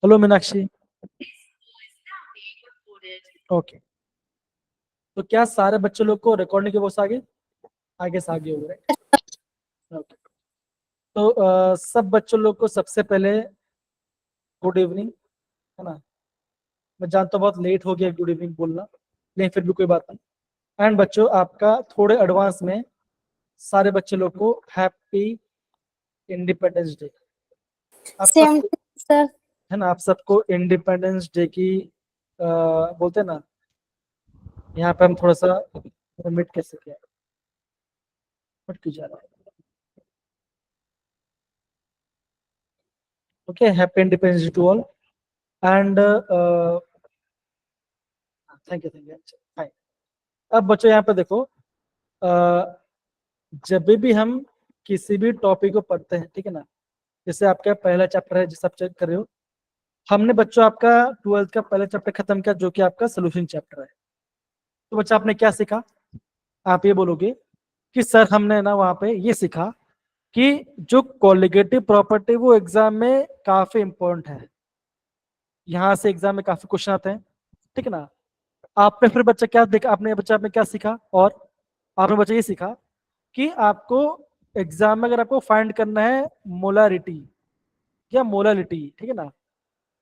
Hello Meenakshi. Okay, तो क्या सारे बच्चे लोग को रिकॉर्डिंग के वो आगे आगे से आगे हो रहे? ओके, तो सब बच्चों लोग को सबसे पहले गुड इवनिंग, है ना। मैं जानता हूँ बहुत लेट हो गया गुड इवनिंग बोलना, लेकिन फिर भी कोई बात नहीं। एंड बच्चों, आपका थोड़े एडवांस में सारे बच्चे लोग को हैप्पी इंडिपेंडेंस डे। आप सेम सबको, सर। है ना, आप सबको इंडिपेंडेंस डे की बोलते हैं ना, यहाँ पे हम थोड़ा सा मिट कैसे किया, मिट क्यों जा रहा है। Okay, happy independence day to all. And thank you, thank you. Fine. अब बच्चों यहाँ पे देखो, अ, जब भी हम किसी भी टॉपिक को पढ़ते हैं, ठीक है ना, जैसे आपका पहला चैप्टर है जिसे आप चेक कर रहे हो, हमने बच्चों आपका 12th का पहला चैप्टर खत्म किया जो कि आपका सोल्यूशन चैप्टर है। तो बच्चा आपने क्या सीखा? आप ये बोलोगे कि सर हमने ना वहां पे ये सीखा कि जो कोलिगेटिव प्रॉपर्टी वो एग्जाम में काफी इंपॉर्टेंट है, यहाँ से एग्जाम में काफी क्वेश्चन आते हैं, ठीक है ना। आपने फिर बच्चा क्या देखा, आपने बच्चा आपने क्या सीखा, और आपने बच्चा ये सीखा कि आपको एग्जाम में अगर आपको फाइंड करना है मोलारिटी या मोलालिटी, ठीक है ना,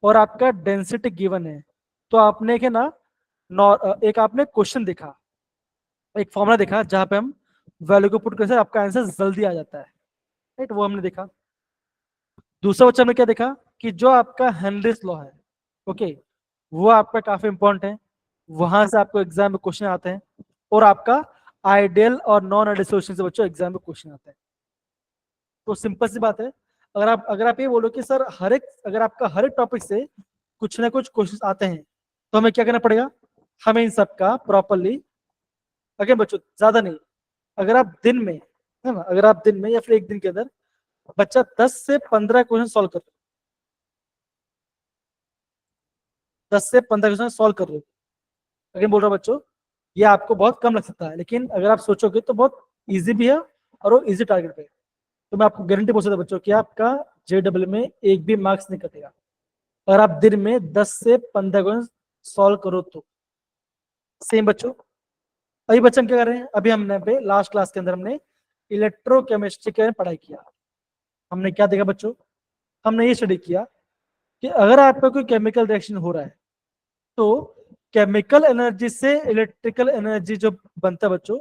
और आपका डेंसिटी गिवन है, तो आपने क्या ना, एक आपने क्वेश्चन देखा, एक फॉर्मूला देखा जहां पे हम वैल्यू को पुट करने से आपका आंसर जल्दी आ जाता है, राइट, वो हमने देखा। दूसरा बच्चा हमने क्या देखा कि जो आपका हेनरीज लॉ है, ओके, वो आपका काफी इंपॉर्टेंट है, वहां से आपको एग्जाम में क्वेश्चन आते हैं, और आपका आइडियल और नॉन आइडियल सोल्यूशन से बच्चों एग्जाम में क्वेश्चन आते हैं। तो सिंपल सी बात है, अगर आप ये बोलो कि सर अगर आपका हर एक टॉपिक से कुछ ना कुछ क्वेश्चन आते हैं, तो हमें क्या करना पड़ेगा, हमें इन सब का प्रॉपरली, अगर बच्चों ज्यादा नहीं, अगर आप दिन में, है ना, अगर आप दिन में या फिर एक दिन के अंदर बच्चा 10 से 15 क्वेश्चन सॉल्व कर, 10 से 15 क्वेश्चन सॉल्व कर लो, अगर बोल रहा हूं बच्चों, ये आपको बहुत कम लग सकता है, लेकिन अगर आप सोचोगे तो बहुत इजी भी है, और वो इजी टारगेट पे है। तो मैं आपको गारंटी बोल सकता हूं बच्चों कि आपका JEE में एक भी मार्क्स नहीं कटेगा अगर आप दिन में 10 से 15 क्वेश्चन सॉल्व करो तो। सेम बच्चों, अभी बच्चे हम क्या कर रहे हैं, अभी हमने पे लास्ट क्लास के अंदर हमने इलेक्ट्रोकेमिस्ट्री के बारे में पढ़ाई किया। हमने क्या देखा बच्चों, हमने ये स्टडी किया कि अगर आपका कोई केमिकल रिएक्शन हो रहा है, तो केमिकल एनर्जी से इलेक्ट्रिकल एनर्जी जो बनता है बच्चों,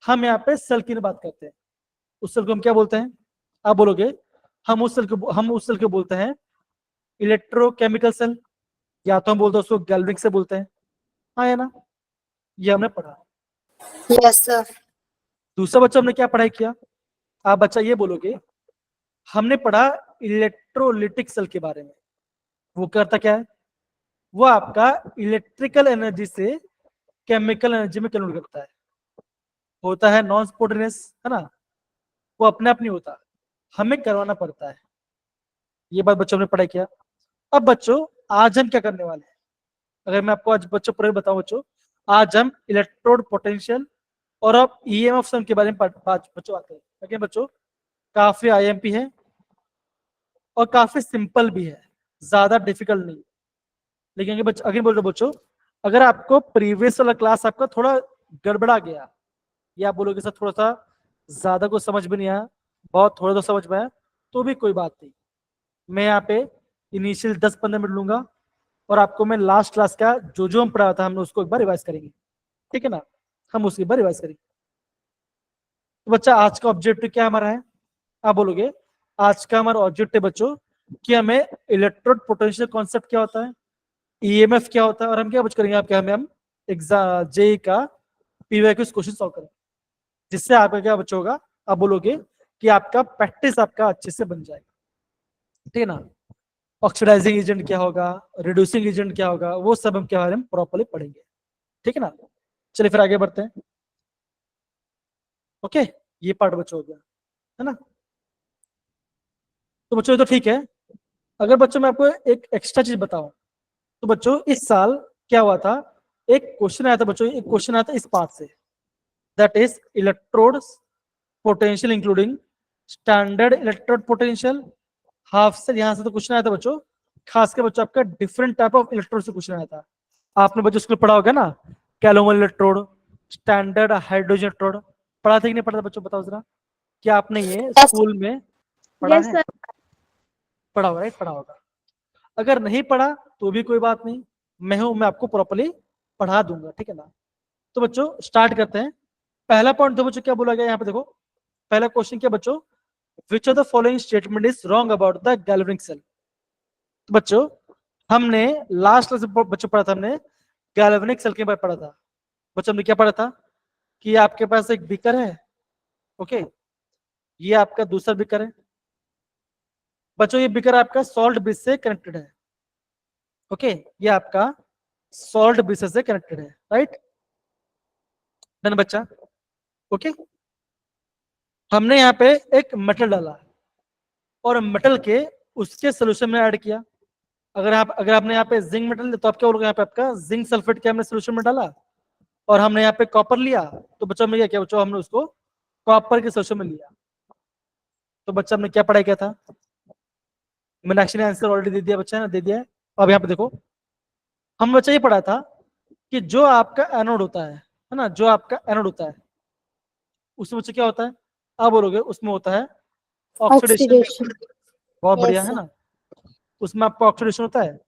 हम यहाँ पे सेल की बात करते हैं। उस सेल को हम क्या बोलते हैं, आप बोलोगे, हम उस सेल को बोलते हैं इलेक्ट्रोकेमिकल सेल, या तो हम बोलते हैं उसको गैल्वेनिक से बोलते हैं, हाँ है ना, ये हमने पढ़ा। Yes sir. दूसरा बच्चा हमने क्या पढ़ाई किया, आप बच्चा ये बोलोगे, हमने पढ़ा इलेक्ट्रोलिटिक सेल के बारे में। वो करता क्या है, वो आपका इलेक्ट्रिकल एनर्जी से केमिकल एनर्जी में कन्वर्ट करता है, होता है नॉन स्पॉन्टेनियस, है ना, वो अपने आप नहीं होता, हमें करवाना पड़ता है। ये बात बच्चों ने पढ़ाई किया। अब बच्चों, आज हम क्या करने वाले हैं, अगर मैं आपको आज बच्चों पर बताऊं बच्चों, आज हम इलेक्ट्रोड पोटेंशियल और अब EMF सन के बारे में बच्चों आते हैं। लेकिन बच्चों, काफी IMP है और काफी सिंपल भी है, ज्यादा डिफिकल्ट नहीं। लेकिन अगर बोल रहे बच्चों, अगर आपको प्रीवियस वाला क्लास आपका थोड़ा गड़बड़ा गया, या आप बोलोगे सर थोड़ा सा ज्यादा कुछ समझ में नहीं आया, बहुत थोड़ा तो समझ में आया, तो भी कोई बात नहीं, मैं यहाँ पे इनिशियल 10-15 मिनट लूंगा, और आपको मैं लास्ट क्लास का जो जो हम पढ़ा था हमने उसको एक बार रिवाइज करेंगे, ठीक है ना, हम उसकी बार रिवाइज करेंगे। तो बच्चा, आज का ऑब्जेक्टिव क्या हमारा है, आप बोलोगे, आज का हमारा ऑब्जेक्टिव बच्चों कि हमें इलेक्ट्रोड पोटेंशियल कॉन्सेप्ट क्या होता है, EMF क्या होता है, और हम क्या बच करेंगे, आपके हम एग्जाम JEE का PYQ क्वेश्चन सॉल्व करेंगे, जिससे आपका क्या बच्चा होगा, आप बोलोगे कि आपका प्रैक्टिस आपका अच्छे से बन जाएगा, ठीक है ना। ऑक्सीडाइजिंग एजेंट क्या होगा, रिड्यूसिंग एजेंट क्या होगा, वो सब हम क्या बारे में प्रॉपर्ली पढ़ेंगे, ठीक है ना। चलिए फिर आगे बढ़ते हैं। ओके, ये पार्ट बच्चों हो गया, है ना। तो बच्चों ये तो ठीक है। अगर बच्चों मैं आपको एक एक्स्ट्रा चीज बताऊं, तो बच्चों इस साल क्या हुआ था, एक क्वेश्चन आया था बच्चों, एक क्वेश्चन आया था इस पार्ट से, that is electrode potential including standard electrode potential, half cell, यहां से तो क्वेश्चन आया था बच्चों, खासकर बच्चों आपका डिफरेंट टाइप ऑफ इलेक्ट्रोड से क्वेश्चन आया था। आपने बच्चों स्कूल पढ़ा होगा ना, calomel electrode, standard hydrogen electrode, पढ़ा था कि नहीं पढ़ा था बच्चों, बताओ जरा, क्या आपने ये स्कूल में पढ़ा यस है? सर। पढ़ा होगा, राइट, पढ़ा होगा। अगर नहीं पढ़ा तो भी कोई बात नहीं, मैं हूं, मैं आपको प्रॉपर्ली पढ़ा दूंगा, ठीक है ना। तो बच्चों स्टार्ट करते हैं। पहला पॉइंट तो बच्चों क्या बोला गया यहाँ पे देखो, पहला क्वेश्चन क्या बच्चों, which of the following statement is wrong about the galvanic cell. तो बच्चों हमने लास्ट क्लास में बच्चों पढ़ा था, हमने गैल्वेनिक सेल के बारे में पढ़ा था। बच्चों हमने क्या पढ़ा था कि आपके पास एक बीकर है, ओके, ये आपका दूसरा बीकर है। बच्चों ये बीकर आपका सॉल्ट ब्रिज से कनेक्टेड है, ओके, ये आपका सॉल्ट ब्रिज से कनेक्टेड है, राइट, डन बच्चा, ओके। हमने यहाँ पे एक मेटल डाला और मेटल के उसके सोल्यूशन में ऐड किया। अगर आपने यहाँ पे जिंक मेटल, तो आप क्या बोलोगे, यहाँ पे आपका जिंक सल्फेट के हमने सोल्यूशन में डाला, और हमने यहाँ पे कॉपर लिया, तो बच्चों हमने क्या किया बच्चों, हमने उसको कॉपर के सोल्यूशन में लिया। तो बच्चा हमने क्या पढ़ाई किया था, मैंने एक्चुअली आंसर ऑलरेडी दे दिया बच्चा, ने दे दिया है। अब यहाँ पे देखो, हम बच्चा ये पढ़ा था कि जो आपका एनोड होता है ना, जो आपका एनोड होता है उसमें बच्चा क्या होता है, आप बोलोगे उसमें होता है ऑक्सीडेशन। ऑक्सीडेशन। बहुत बढ़िया यस है सर। ना, उसमें आपका ऑक्सीडेशन होता है।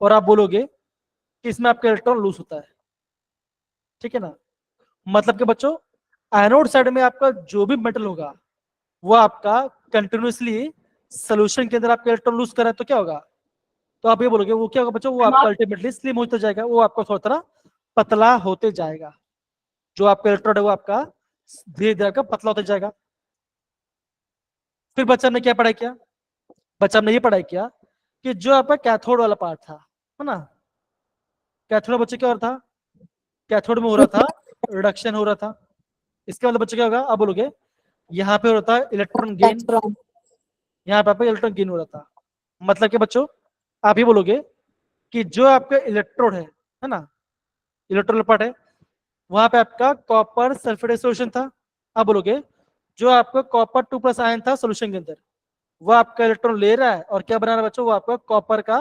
और आप बोलोगे कि इसमें आपका इलेक्ट्रॉन लूज होता है, ठीक है ना। मतलब कि बच्चों एनोड साइड में आपका जो भी मेटल होगा वो आपका कंटिन्यूअसली सोल्यूशन के अंदर आपका इलेक्ट्रॉन लूज कर रहा है, तो क्या होगा, तो आप ये बोलोगे वो क्या होगा बच्चों, वो आपका अल्टीमेटली स्लिम होता जाएगा, वो आपका थोड़ा थोड़ा पतला होते जाएगा। जो आपका इलेक्ट्रोड है वो आपका धीरे धीरे आपका पतला होता जाएगा। फिर बच्चा ने क्या पढ़ाई किया, बच्चा ने ये पढ़ाई किया कि जो आपका कैथोड वाला पार्ट था, है ना, कैथोड में बच्चे क्या हो रहा था, कैथोड में हो रहा था रिडक्शन हो रहा था। इसका मतलब बच्चे क्या होगा, आप बोलोगे यहाँ पे हो रहा था इलेक्ट्रॉन गेन, इलेक्ट्रॉन। यहाँ पे आपका इलेक्ट्रॉन गेन हो रहा था। मतलब कि बच्चों आप ये बोलोगे कि जो आपका इलेक्ट्रोड है ना, इलेक्ट्रोड पार्ट है, वहां पे आपका कॉपर सल्फेट सोल्यूशन था। आप बोलोगे जो आपका कॉपर 2+ आयन था सोल्यूशन के अंदर, वो आपका इलेक्ट्रॉन ले रहा है और क्या बना रहा है बच्चों, वो आपका कॉपर का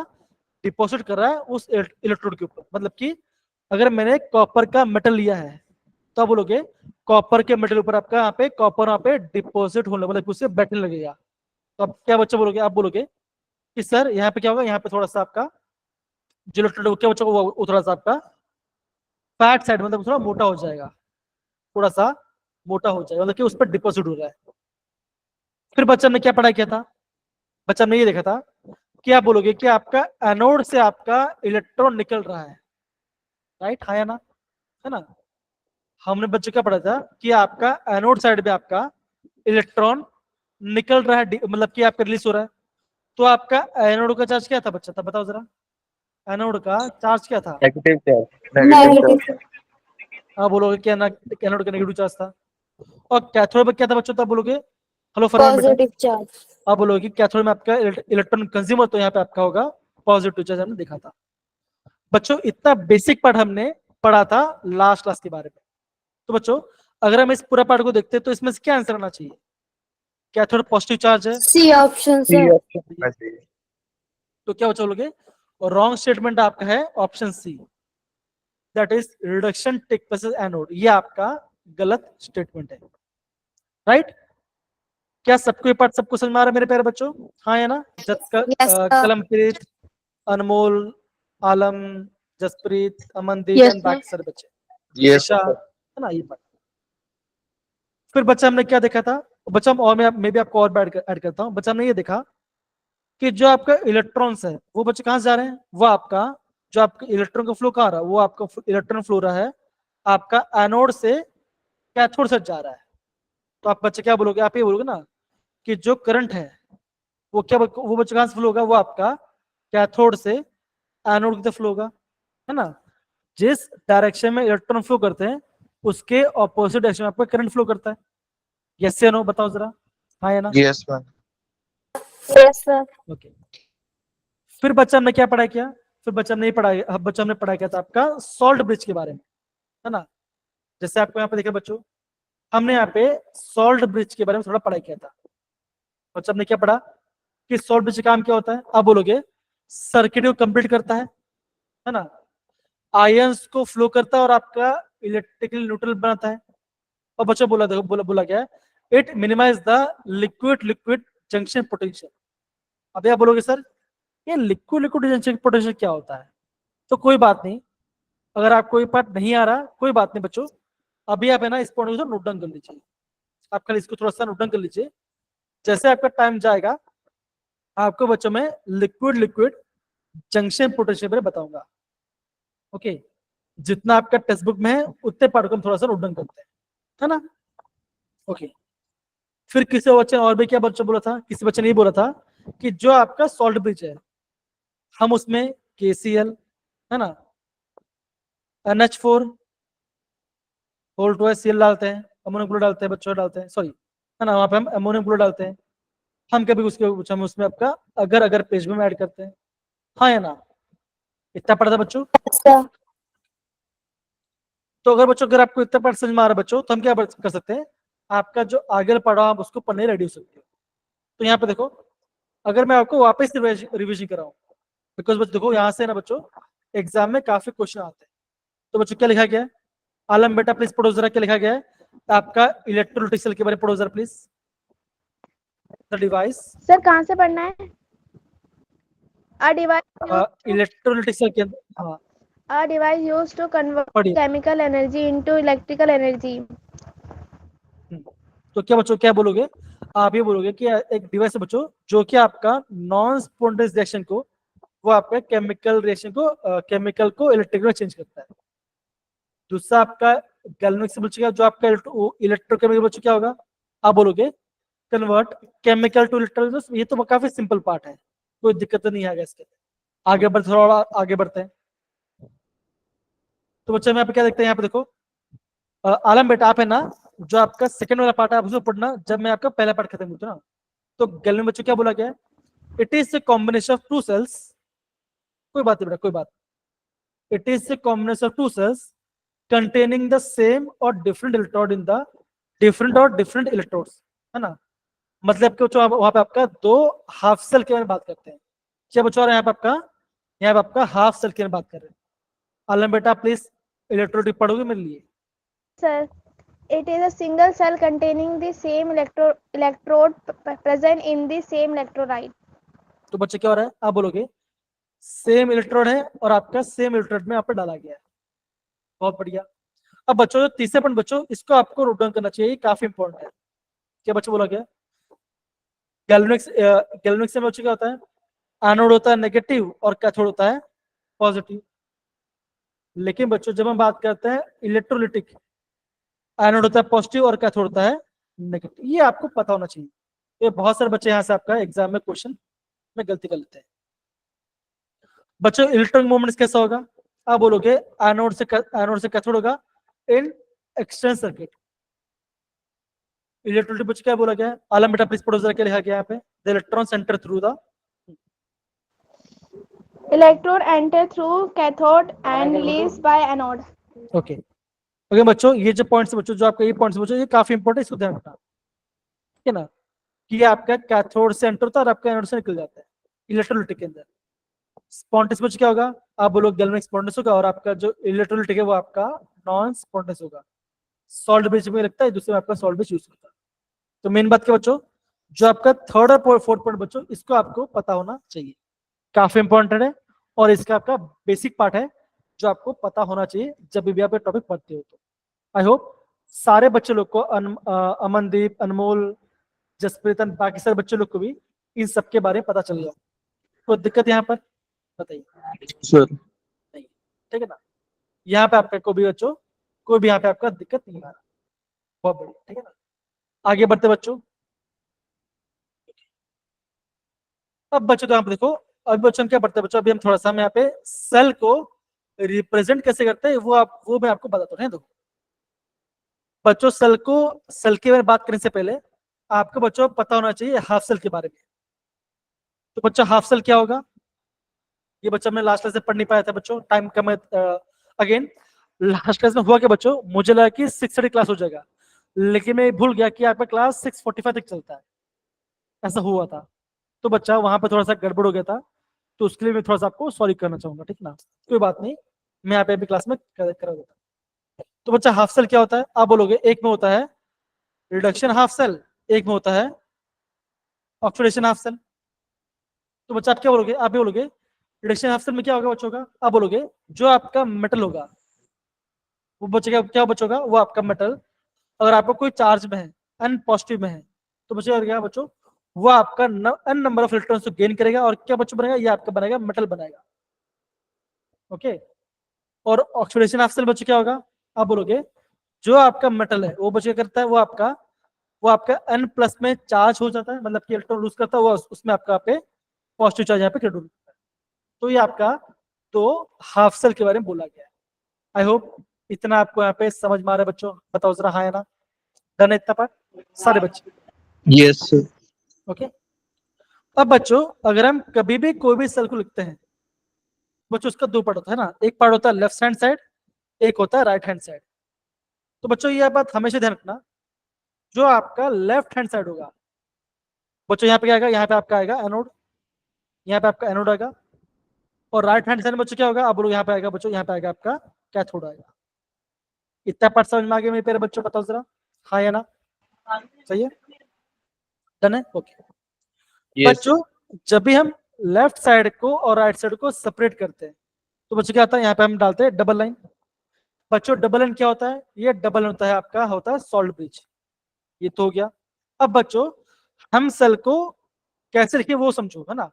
डिपॉजिट कर रहा है उस इलेक्ट्रोड के ऊपर। मतलब कि अगर मैंने कॉपर का मेटल लिया है तो आप बोलोगे कॉपर के मेटल ऊपर आपका यहाँ पे कॉपर वहां पे डिपॉजिट होने, मतलब उससे बैठने लगेगा। तो अब क्या बच्चा बोलोगे, आप बोलोगे कि सर यहाँ पे क्या होगा, यहाँ पे थोड़ा सा आपका जो इलेक्ट्रोड क्या बच्चा वो थोड़ा सा आपका फैट साइड, मतलब थोड़ा मोटा हो जाएगा, थोड़ा सा मोटा हो जाएगा, मतलब कि उस पर डिपॉजिट हो रहा है। फिर बच्चा ने क्या पढ़ाई किया था, बच्चा ने ये देखा था कि आप बोलोगे कि आपका एनोड से आपका इलेक्ट्रॉन निकल रहा है, राइट, हाँ या ना, है ना। हमने बच्चों क्या पढ़ा था कि आपका एनोड साइड में आपका इलेक्ट्रॉन निकल रहा है, मतलब कि आपका रिलीज हो रहा है। तो आपका एनोड का चार्ज क्या था बच्चा, था बताओ जरा, एनोड का चार्ज क्या था। Negative charge, negative negative. Charge. आप बोलोगे क्या ना, एनोड का नेगेटिव चार्ज था। और कैथोड में क्या था बच्चों, तब बोलोगे, हेलो फरमान बेटा, पॉजिटिव चार्ज। आप बोलोगे कैथोड में आपका इलेक्ट्रॉन कंज्यूमर, तो यहाँ पे आपका होगा पॉजिटिव चार्ज, हमने देखा था। बच्चों इतना बेसिक पार्ट हमने पढ़ा था लास्ट क्लास के बारे में। तो बच्चों अगर हम इस पूरा पार्ट को देखते हैं तो इसमें से क्या आंसर आना चाहिए, कैथोड पॉजिटिव चार्ज है, C option C sir. Option होना चाहिए। तो क्या बच्चों बोलोगे, और रॉन्ग स्टेटमेंट आपका है option C, that is reduction take place anode, ये आपका गलत स्टेटमेंट है, राइट। क्या सबको ये पार्ट सबको समझ में आ रहा है मेरे प्यारे बच्चों, हाँ या ना। Yes sir. Kalampreet, Anmol, Alam, Jaspreet, Amandeep yes and sir. बाकी सारे बच्चे, यस ईशा, है ना, ये पार्ट। फिर बच्चा हमने क्या देखा था, बच्चा हम और मैं भी आपको और ऐड करता हूँ। बच्चा हमने ये देखा कि जो आपका इलेक्ट्रॉन्स है वो बच्चे कहाँ से जा रहे हैं, वो आपका जो आपका इलेक्ट्रॉन का फ्लो कहाँ रहा है, वो आपका इलेक्ट्रॉन फ्लो रहा है आपका एनोड से कैथोड से जा रहा है। तो आप बच्चे क्या बोलोगे, आप ये बोलोगे ना कि जो करंट है वो क्या, वो बच्चे कहाँ से फ्लो होगा, वो आपका कैथोड से एनोड की तरफ फ्लो होगा, है ना। जिस डायरेक्शन में इलेक्ट्रॉन फ्लो करते हैं उसके ऑपोजिट डायरेक्शन में आपका करंट फ्लो करता है। यस या नो बताओ जरा, हाँ या ना। Yes ma'am. Yes sir. Okay. फिर बच्चा हमने क्या पढ़ाई किया, फिर बच्चा हमने पढ़ाई, बच्चा हमने पढ़ाई किया था आपका सॉल्ट ब्रिज के बारे में, है ना। जैसे आपको यहाँ पे देखा बच्चों, हमने यहाँ पे सॉल्ट ब्रिज के बारे में थोड़ा पढ़ाई किया था। बच्चा हमने क्या पढ़ा कि सॉल्ट ब्रिज का काम क्या होता है, आप बोलोगे सर्किट को कंप्लीट करता है ना, आयंस को फ्लो करता है और आपका इलेक्ट्रिकल न्यूट्रल बनाता है। और बच्चों बोला देखो बोला क्या है, it minimise the liquid liquid junction potential. अब आप बोलोगे सर ये लिक्विड लिक्विड जंक्शन पोटेंशियल क्या होता है? तो कोई बात नहीं, अगर आपको ये पार्ट नहीं आ रहा कोई बात नहीं बच्चों, अभी आप है ना इस पॉइंट को नोट डाउन कर लीजिए, आप खाली इसको थोड़ा सा नोट डाउन कर लीजिए। जैसे आपका टाइम जाएगा आपको बच्चों में लिक्विड लिक्विड जंक्शन पोटेंशियल में बताऊंगा। ओके, जितना आपका टेक्स्ट बुक में है उतने पार्ट को हम थोड़ा सा नोट डाउन करते हैं, है ना। ओके, फिर किसी बच्चे ने और भी क्या बच्चा बोला था, किसी बच्चे ने ये बोला था कि जो आपका सॉल्ट ब्रिज है हम उसमें KCl है ना, NH4 होल टू Cl डालते हैं, अमोनियम क्लोराइड डालते हैं बच्चों डालते हैं, सॉरी है ना, वहां पे हम अमोनियम क्लोराइड डालते हैं। हम कभी उसके हम उसमें आपका अगर अगर पेज में ऐड करते हैं, हाँ या ना, इतना पढ़ा था बच्चों। Yes, sir. तो अगर बच्चों अगर आपको इतना पार्ट समझ में आ रहा है बच्चों, तो हम क्या कर सकते हैं, आपका जो आगे पढ़ा आप उसको पढ़ने रेडी हो सकते हो। तो यहाँ पे देखो, अगर मैं आपको वापस से रिविजन कराऊं, बिकॉज बच्चों देखो यहाँ से ना बच्चों एग्जाम में काफी क्वेश्चन आते हैं। तो बच्चों क्या लिखा गया है, आलम बेटा प्लीज पढ़ो जरा, क्या लिखा गया है आपका इलेक्ट्रोलिटिक सेल के बारे में पढ़ो जरा प्लीज। द डिवाइस, सर कहाँ से पढ़ना है? A device इलेक्ट्रोलिटिक सेल के अंदर, हाँ a device used to convert पढ़िए। chemical energy into electrical energy. तो क्या बच्चों क्या बोलोगे, आप ये बोलोगे कि एक डिवाइस है बच्चों जो कि आपका नॉन स्पॉन्टेनियस रिएक्शन को, वो आपका केमिकल रिएक्शन को केमिकल को इलेक्ट्रिकल में चेंज करता है। दूसरा आपका गैल्वेनिक से बच्चों जो आपका इलेक्ट्रोकेमिकल बच्चों क्या होगा, आप बोलोगे कन्वर्ट केमिकल टू इलेक्ट्रिकल। ये तो काफी सिंपल पार्ट है, कोई दिक्कत नहीं आएगा इसके। आगे बढ़ते थोड़ा आगे बढ़ते हैं। तो बच्चे में यहाँ पे क्या देखते हैं, यहाँ पे देखो आलम बेटा आप है ना, जो आपका सेकंड वाला पार्ट है आप उसको पढ़ना जब मैं आपका पहला पार्ट खत्म होता ना। तो गैल्वेनिक बच्चों क्या बोला गया है, it is a combination of two cells, कोई बात नहीं बेटा कोई बात, it is a combination of two cells containing the same or different electrode in the different electrodes, है ना। मतलब कि वहां पे आपका दो हाफ सेल के बारे में बात करते हैं। क्या बच्चों यहाँ पे आपका हाफ सेल के बारे में बात कर रहे हैं। आलम बेटा प्लीज इलेक्ट्रोड पढ़ोगे मेरे लिए। Sir, it is a single cell containing the same electrode present in the same electrolyte. तो बच्चे क्या हो रहा है, आप बोलोगे सेम इलेक्ट्रोड है और आपका सेम इलेक्ट्रोड में यहाँ पे डाला गया है। बहुत बढ़िया। अब बच्चों जो तीसरे पॉइंट बच्चों इसको आपको नोट डाउन करना चाहिए, काफी इंपॉर्टेंट है। क्या बच्चों बोला गया, गैल्वेनिक से बच्चों क्या होता है, एनोड होता है नेगेटिव और कैथोड होता है पॉजिटिव। लेकिन बच्चों जब हम बात करते हैं इलेक्ट्रोलिटिक, एनोड होता है पॉजिटिव और कैथोड होता है नेगेटिव। ये आपको पता होना चाहिए। ये बहुत सारे बच्चे यहाँ से आपका एग्जाम में क्वेश्चन में गलती कर लेते हैं। बच्चों इलेक्ट्रॉनिक मूवमेंट कैसा होगा, आप बोलोगे एनोड से कैथोड होगा इन एक्सटर्नल सर्किट। इलेक्ट्रोलिटिक बच्चों क्या बोला गया है, आलम बेटा प्लीज पढ़ो जरा, क्या लिखा गया यहाँ पे, the electron centre through the Electrode enter through cathode and released by anode. Okay okay बच्चों, ये जो पॉइंट्स बच्चों जो आपका ये पॉइंट्स बच्चों ये काफी इंपॉर्टेंट है, इसको ध्यान रखना, ठीक है ना। कि आपका कैथोड से एंटर होता है और आपका एनोड से निकल जाता है इलेक्ट्रोलिटिक के अंदर। स्पॉन्टेनियस बच्चों क्या होगा, आप बोलोगे गैल्वेनिक स्पॉन्टेनियस होगा और आपका जो इलेक्ट्रोलिटिक है वो आपका नॉन स्पॉन्टेनियस होगा। सॉल्ट ब्रिज में लगता है, दूसरे में आपका सॉल्ट ब्रिज यूज होता है। तो मेन बात क्या बच्चों, जो आपका थर्ड और फोर्थ पॉइंट बच्चों इसको आपको पता होना चाहिए, काफी इंपॉर्टेंट है और इसका आपका बेसिक पार्ट है जो आपको पता होना चाहिए जब भी आप टॉपिक पढ़ते हो। तो आई होप सारे बच्चे लोग को अमनदीप, अनमोल, जसप्रीत, बाकी सारे बच्चे लोग को भी इन सब के बारे में पता चल गया। कोई दिक्कत यहाँ पर बताइए सर। नहीं, ठीक है ना। यहाँ पे आपका कोई भी बच्चों कोई भी यहाँ पे आपका दिक्कत नहीं आ रहा, बहुत बढ़िया, ठीक है ना। आगे बढ़ते बच्चों। अब बच्चों तो यहाँ पे देखो, अब बच्चों हम क्या पढ़ते हैं बच्चों, अभी हम थोड़ा सा हम यहाँ पे सेल को रिप्रेजेंट कैसे करते हैं वो मैं आपको बताता हूँ। देखो बच्चों सेल के बारे में बात करने से पहले आपको बच्चों पता होना चाहिए हाफ सेल के बारे में। तो बच्चों हाफ सेल क्या होगा, ये बच्चा मैं लास्ट क्लास से पढ़ नहीं पाया था बच्चों, टाइम कम है। अगेन लास्ट क्लास में हुआ क्या बच्चों, मुझे लगा कि 6:30 क्लास हो जाएगा, लेकिन मैं भूल गया कि आपका क्लास 6:45 तक चलता है, ऐसा हुआ था। तो बच्चा वहां पे थोड़ा सा गड़बड़ हो गया था, तो उसके लिए मैं थोड़ा सा आपको सॉरी करना चाहूंगा, ठीक ना, कोई बात नहीं, मैं यहाँ पे अभी क्लास में करा देता। तो बच्चा हाफ सेल क्या होता है आप बोलोगे, एक में होता है रिडक्शन हाफ सेल, एक में होता है ऑक्सीडेशन हाफ सेल। तो बच्चा आप क्या बोलोगे, आप भी बोलोगे रिडक्शन हाफ सेल में क्या होगा बच्चों का, आप बोलोगे जो आपका मेटल होगा वो बचेगा, क्या बचोगा, वो आपका मेटल अगर आपको कोई चार्ज में है, अन पॉजिटिव में है, तो बचेगा क्या बच्चों, वो आपका अन नंबर ऑफ इलेक्ट्रॉन्स को गेन करेगा और क्या बच्चों बनेगा, ये आपका बनेगा मेटल बनाएगा। ओके, और ऑक्सीडेशन हाफ सेल बच्चों क्या होगा, आप बोलोगे जो आपका मेटल है वो बच्चों करता है, वो आपका एन प्लस में चार्ज हो जाता है, मतलब कि इलेक्ट्रॉन लूज करता है, वो उसमें आपका पे पॉजिटिव चार्ज यहाँ पे क्रिएट होता है। तो ये आपका तो हाफ सेल के बारे में बोला गया है। आई होप इतना आपको यहाँ पे समझ में आ रहा है बच्चों, बताओ जरा हाँ या ना, डन है इतना पार्ट सारे बच्चे? Yes, sir. ओके, अब बच्चों अगर हम कभी भी कोई भी सेल को लिखते हैं बच्चों, उसका दो पार्ट होता है ना, एक पार्ट होता है लेफ्ट हैंड साइड, एक होता है राइट हैंड साइड। तो बच्चों ये बात हमेशा ध्यान रखना, जो आपका लेफ्ट हैंड साइड होगा बच्चों, यहाँ पे क्या आएगा, यहाँ पे आपका आएगा एनोड, यहाँ पे आपका एनोड आएगा, और राइट हैंड साइड में बच्चों क्या होगा, आप बोलो यहाँ पे आएगा बच्चों, यहाँ पे आएगा आपका कैथोड आएगा। इतना पार्ट समझ में आ गया मेरे प्यारे बच्चों, बताओ जरा हाँ या ना, सही है, डन है, ओके। Yes. बच्चों जब भी हम लेफ्ट साइड को और राइट साइड को सेपरेट करते हैं तो बच्चों क्या आता है, यहाँ पे हम डालते हैं डबल लाइन। बच्चों डबल लाइन क्या होता है, ये डबल होता है आपका, होता है सॉल्ट ब्रिज, ये तो हो गया। अब बच्चों हम सेल को कैसे लिखे वो समझो, है ना।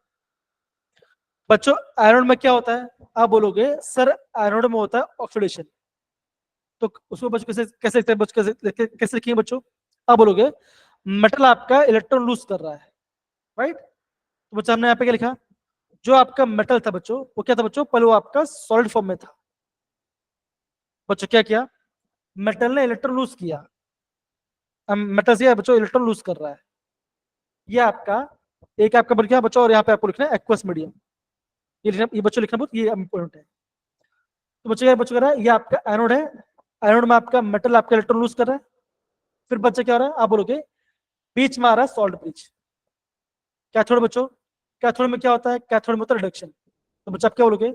बच्चों एनोड में क्या होता है, आप बोलोगे सर एनोड में होता है ऑक्सीडेशन, तो उसको बच्चों कैसे कैसे कैसे लिखेंगे बच्चों, आप बोलोगे मेटल आपका इलेक्ट्रॉन लूज कर रहा है, राइट। तो बच्चा हमने यहाँ पे क्या लिखा, जो आपका मेटल था बच्चों वो क्या था बच्चों, पहले वो आपका सॉलिड फॉर्म में था। बच्चों क्या किया, मेटल ने इलेक्ट्रॉन लूज किया, मेटल से बच्चों इलेक्ट्रॉन लूज कर रहा है, ये आपका एक आपका बन गया बच्चों, और यहाँ पे आपको लिखना है एक्वस मीडियम, ये लिखना, ये बच्चों लिखना बहुत ये इंपॉर्टेंट है। तो बच्चों क्या बच्चों कर रहा है, ये आपका एनोड है, एनोड में आपका मेटल आपका इलेक्ट्रॉन लूज कर रहा है, फिर बच्चे क्या हो रहा है, आप बोलोगे बीच में आ रहा है सॉल्ट ब्रिज। कैथोड बच्चों, कैथोड में क्या होता है, कैथोड में होता है रिडक्शन। तो बच्चा आप क्या बोलोगे,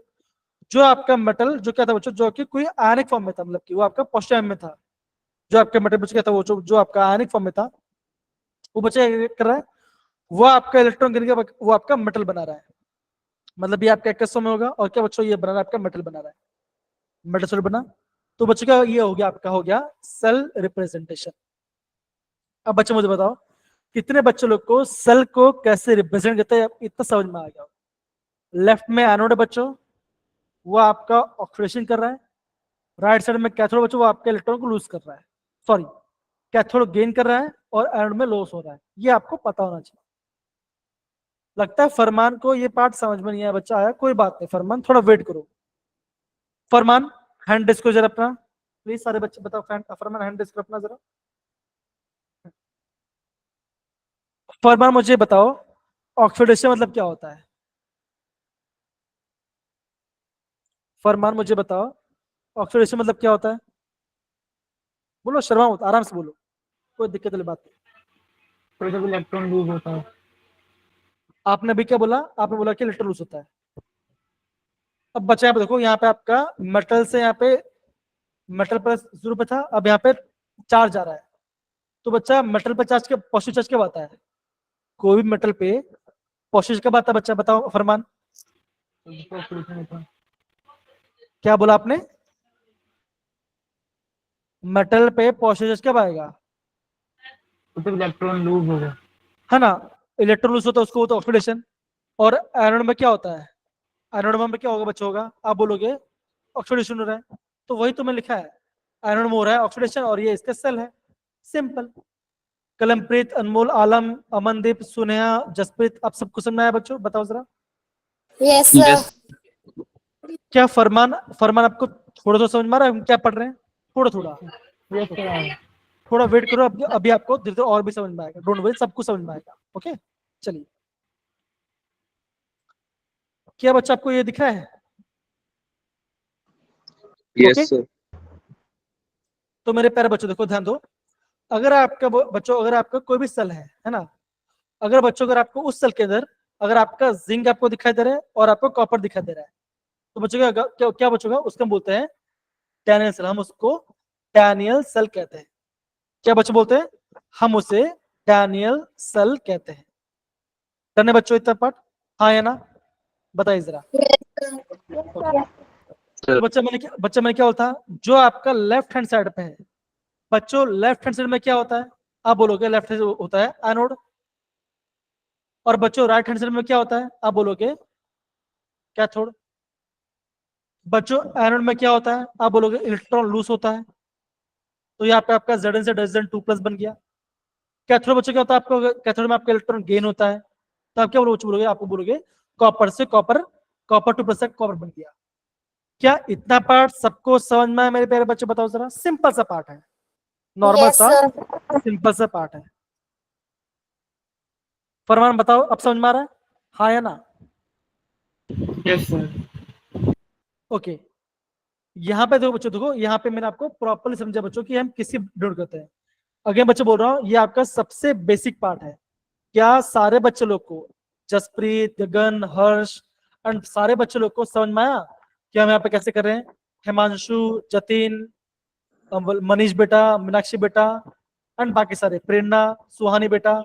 जो आपका मेटल जो क्या था बच्चों, जो कि कोई आयनिक फॉर्म में था, मतलब कि वो आपका पॉजिटिव में था, जो आपका मेटल बच्चों क्या था, वो जो आपका आयनिक फॉर्म में था, वो बच्चा कर रहा है, वो आपका इलेक्ट्रॉन गिर के वो आपका मेटल बना रहा है, मतलब ये आपका एक्स में होगा, और क्या बच्चों ये बना रहा है आपका मेटल बना रहा है, मेटल सॉलिड बना। तो बच्चों क्या ये हो गया, आपका हो गया सेल रिप्रेजेंटेशन। अब बच्चों मुझे बताओ कितने बच्चों लोग को सेल को कैसे रिप्रेजेंट करते हैं, इतना समझ में आ गया। लेफ्ट में एनोड है बच्चों, वो आपका ऑक्सीडेशन कर रहा है, राइट साइड में कैथोड बच्चों, वो आपके इलेक्ट्रॉन को लूज कर रहा है, सॉरी कैथोड गेन कर रहा है और एनोड में लॉस हो रहा है, ये आपको पता होना चाहिए। लगता है फरमान को ये पार्ट समझ में नहीं आया बच्चा, आया कोई बात नहीं, फरमान थोड़ा वेट करो। फरमान हैंड डिस्को जरा अपना, प्लीज सारे बच्चे बताओ, फरमान हैंड डिस्को अपना जरा। फरमान मुझे बताओ ऑक्सीडेशन मतलब क्या होता है, फरमान मुझे बताओ ऑक्सीडेशन मतलब क्या होता है, बोलो शर्मा मत, आराम से बोलो, कोई दिक्कत वाली बात नहीं। जब इलेक्ट्रॉन लूज होता है। आपने अभी क्या बोला, आपने बोला कि इलेक्ट्रॉन लूज होता है। अब बच्चा यहाँ पे देखो, यहाँ पे आपका मेटल से यहाँ पे मेटल प्लस 0 पे था, अब यहाँ पे चार्ज आ रहा है, तो बच्चा मेटल पे चार्ज के पॉजिटिव चार्ज कब आता है, कोई भी मेटल पे पॉजिटिव कब आता है बच्चा, बताओ फरमान, क्या बोला आपने, मेटल पे पॉजिटिव चार्ज कब आएगा, जब इलेक्ट्रॉन लूज होगा। है ना, इलेक्ट्रॉन लूज होता है उसको होता है ऑक्सीडेशन। और एनोड में क्या होता है, एनोड में क्या होगा बच्चा होगा, आप बोलोगे ऑक्सीडेशन हो रहा है, तो वही तुम्हें लिखा है, एनोड में हो रहा है ऑक्सीडेशन और ये इसका सेल है, सिंपल। कलमप्रीत, अनमोल, आलम, अमनदीप, सुनेहा, जसप्रीत, आप सबको समझ में आया बच्चों, बताओ जरा। Yes sir. Yes. क्या फरमान फरमान आपको थोड़ा थोड़ा समझ में आ रहा है, हम क्या पढ़ रहे हैं, थोड़ा थोड़ा यस सर। थोड़ा वेट करो, अभी आपको धीरे धीरे और भी समझ में आएगा, डोंट वरी, सब कुछ समझ में आएगा। ओके चलिए, क्या बच्चा आपको ये दिख रहा है, Yes, Okay. sir. तो मेरे प्यारे बच्चों देखो ध्यान दो, अगर आपका बच्चों अगर आपका कोई भी सेल है ना, अगर बच्चों अगर आपको उस सेल के अंदर अगर आपका जिंक आपको दिखाई दे रहा है और आपको कॉपर दिखाई दे रहा है, तो बचेगा क्या, क्या बचेगा, उसको हम बोलते हैं डैनियल सेल। हम उसको डैनियल सेल कहते हैं। क्या बच्चे बोलते हैं, हम उसे डैनियल सेल कहते हैं। डन है बच्चों इतना पार्ट, हाँ या ना, बताइए जरा। Yes. तो बच्चा मैंने क्या बोलता, जो आपका लेफ्ट हैंड साइड पे है बच्चों, लेफ्ट हैंड साइड में क्या होता है, आप बोलोगे लेफ्ट हैंड होता है एनोड, और बच्चों राइट हैंड साइड में क्या होता है, आप बोलोगे कैथोड। बच्चों एनोड में क्या होता है, आप बोलोगे इलेक्ट्रॉन लूज होता है, तो यहाँ पे आपका Zn से Zn2+ बन गया। कैथोड बच्चों क्या होता है, आपको कैथोड में आपका इलेक्ट्रॉन गेन होता है, तो आप क्या बोलोगे, आपको बोलोगे कॉपर से कॉपर, कॉपर 2+ से कॉपर बन गया। क्या इतना पार्ट सबको समझ में है मेरे प्यारे बच्चे, बताओ जरा। सिंपल सा पार्ट है, नॉर्मल Yes, सा sir. सिंपल सा पार्ट है। फरमान बताओ, अब समझ में आ रहा है, हाँ या ना। Yes sir. ओके, यहाँ पे देखो बच्चों, देखो यहाँ पे मैंने आपको प्रॉपर्ली समझा बच्चों कि हम किसी डिनोट करते हैं। अगेन बच्चे बोल रहा हूँ, ये आपका सबसे बेसिक पार्ट है। क्या सारे बच्चे लोग को, जसप्रीत, गगन, हर्ष एंड सारे बच्चे लोग को समझ में आया कि हम यहाँ पे कैसे कर रहे हैं। हिमांशु, जतिन, मनीष बेटा, मीनाक्षी बेटा एंड बाकी सारे, प्रेरणा, सुहानी बेटा,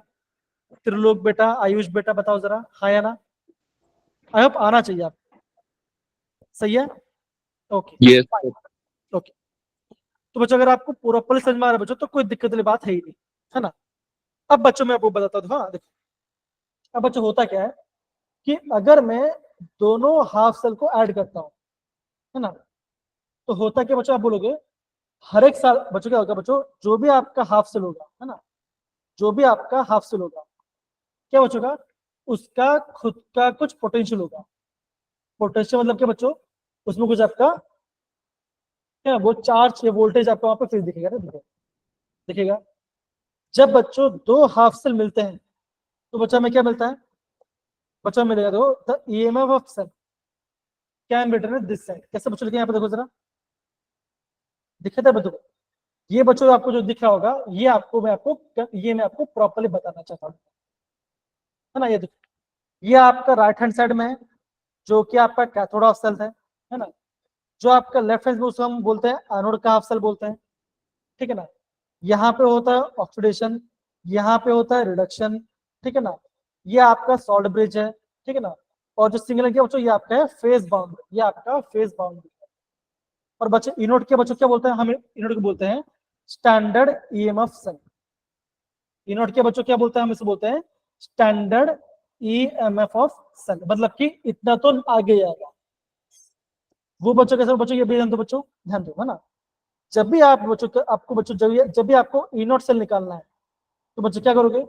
त्रिलोक बेटा, आयुष बेटा, बताओ जरा हाँ या ना। आई होप आना चाहिए आप, सही है, ओके Yes. ओके। तो बच्चों अगर आपको प्रॉपर्ली समझ में आ रहा है बच्चों, तो कोई दिक्कत वाली बात है ही नहीं, है ना। अब बच्चों मैं आपको बताता हूँ, हाँ देखो, अब बच्चों होता क्या है कि अगर मैं दोनों हाफ सेल को ऐड करता हूँ, है ना, तो होता क्या बच्चों, आप बोलोगे हर एक साल बच्चों क्या होगा बच्चों, जो भी आपका हाफ सेल होगा, है ना, जो भी आपका हाफ सेल होगा, क्या बच्चों का, उसका खुद का कुछ पोटेंशियल होगा। पोटेंशियल मतलब क्या बच्चों, उसमें कुछ आपका क्या, वो चार्ज या वोल्टेज आपको वहां पर फिर दिखेगा ना, दिखेगा। जब बच्चों दो हाफ सेल मिलते हैं, तो बच्चा में क्या मिलता है, बच्चा मिलेगा देखो, the EMF of cell can be written this side. कैसे बच्चों लिखे यहाँ पे देखो जरा, दिखे था बच्चों को? ये बच्चों आपको जो दिख रहा होगा, ये मैं आपको प्रॉपर्ली बताना चाहता हूँ, है ना। ये देखो, ये आपका राइट हैंड साइड में है, जो कि आपका कैथोड ऑफ सेल है ना। जो आपका लेफ्ट हैंड में, उसको हम बोलते हैं एनोड का हाफ सेल बोलते हैं, ठीक है ना। यहाँ पे होता है ऑक्सीडेशन, यहाँ पे होता है रिडक्शन, ठीक है ना। ये आपका सॉल्ट ब्रिज है, ठीक है ना। और जो सिंगल है बच्चों, ये आपका है फेज बाउंड, ये आपका फेज बाउंड। और बच्चे इनोड के बच्चों क्या बोलते हैं, हम इनोड को बोलते हैं स्टैंडर्ड ईएमएफ सेल। इनोड के बच्चों क्या बोलते हैं, हम इसे बोलते हैं स्टैंडर्ड ईएमएफ ऑफ सेल, मतलब कि इतना तो आगे जाएगा। वो बच्चों कैसे, बच्चों ये भी ध्यान दो बच्चों, ध्यान दो, है ना। जब भी आप बच्चों आपको बच्चों जब भी आपको इनोड सेल निकालना है, तो बच्चे क्या करोगे,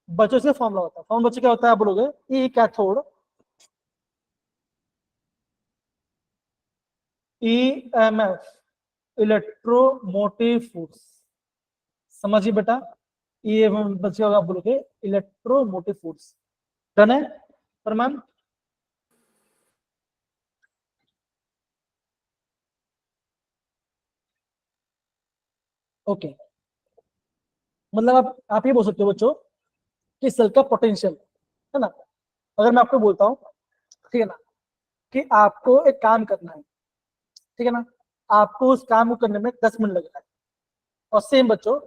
बच्चों से फॉर्मूला होता है, फॉर्म बच्चों क्या होता है, आप बोलोगे E cathode EMF electromotive force, समझिए बेटा, ईएमएफ बच्चे आप बोलोगे इलेक्ट्रोमोटिव फोर्स। डन है फरमान, ओके। मतलब आप ये बोल सकते हो बच्चों कि सेल का पोटेंशियल, है ना। अगर मैं आपको बोलता हूँ, ठीक है ना, कि आपको एक काम करना है, ठीक है ना, आपको उस काम को करने में 10 मिनट लग रहा है, और सेम बच्चों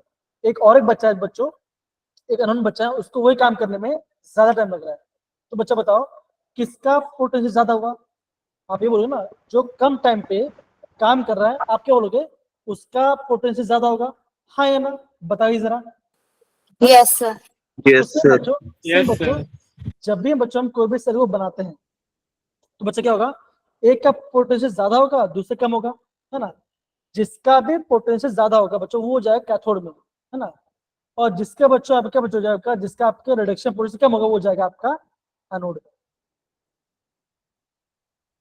एक और एक बच्चा है बच्चों, एक अननोन बच्चा है, उसको वही काम करने में ज्यादा टाइम लग रहा है। तो बच्चा बताओ किसका पोटेंशियल ज्यादा होगा। आप ये बोलोगे ना, जो कम टाइम पे काम कर रहा है, आप क्या बोलोगे, उसका पोटेंशियल ज्यादा होगा, हाँ या ना, बताइए जरा। Yes, sir. तो Yes, सेम sir. बच्चों, यस सर। जब भी बच्चों हम कोई भी सेल को बनाते हैं, तो बच्चा क्या होगा, एक का पोटेंशियल ज्यादा होगा, दूसरे कम होगा, है ना। जिसका भी पोटेंशियल ज्यादा होगा बच्चों, वो हो जाएगा कैथोड में, है ना। और जिसके बच्चों आपका बच्चों जाएगा, जिसका आपके रिडक्शन पोटेंशियल कम होगा, वो जाएगा आपका एनोड में।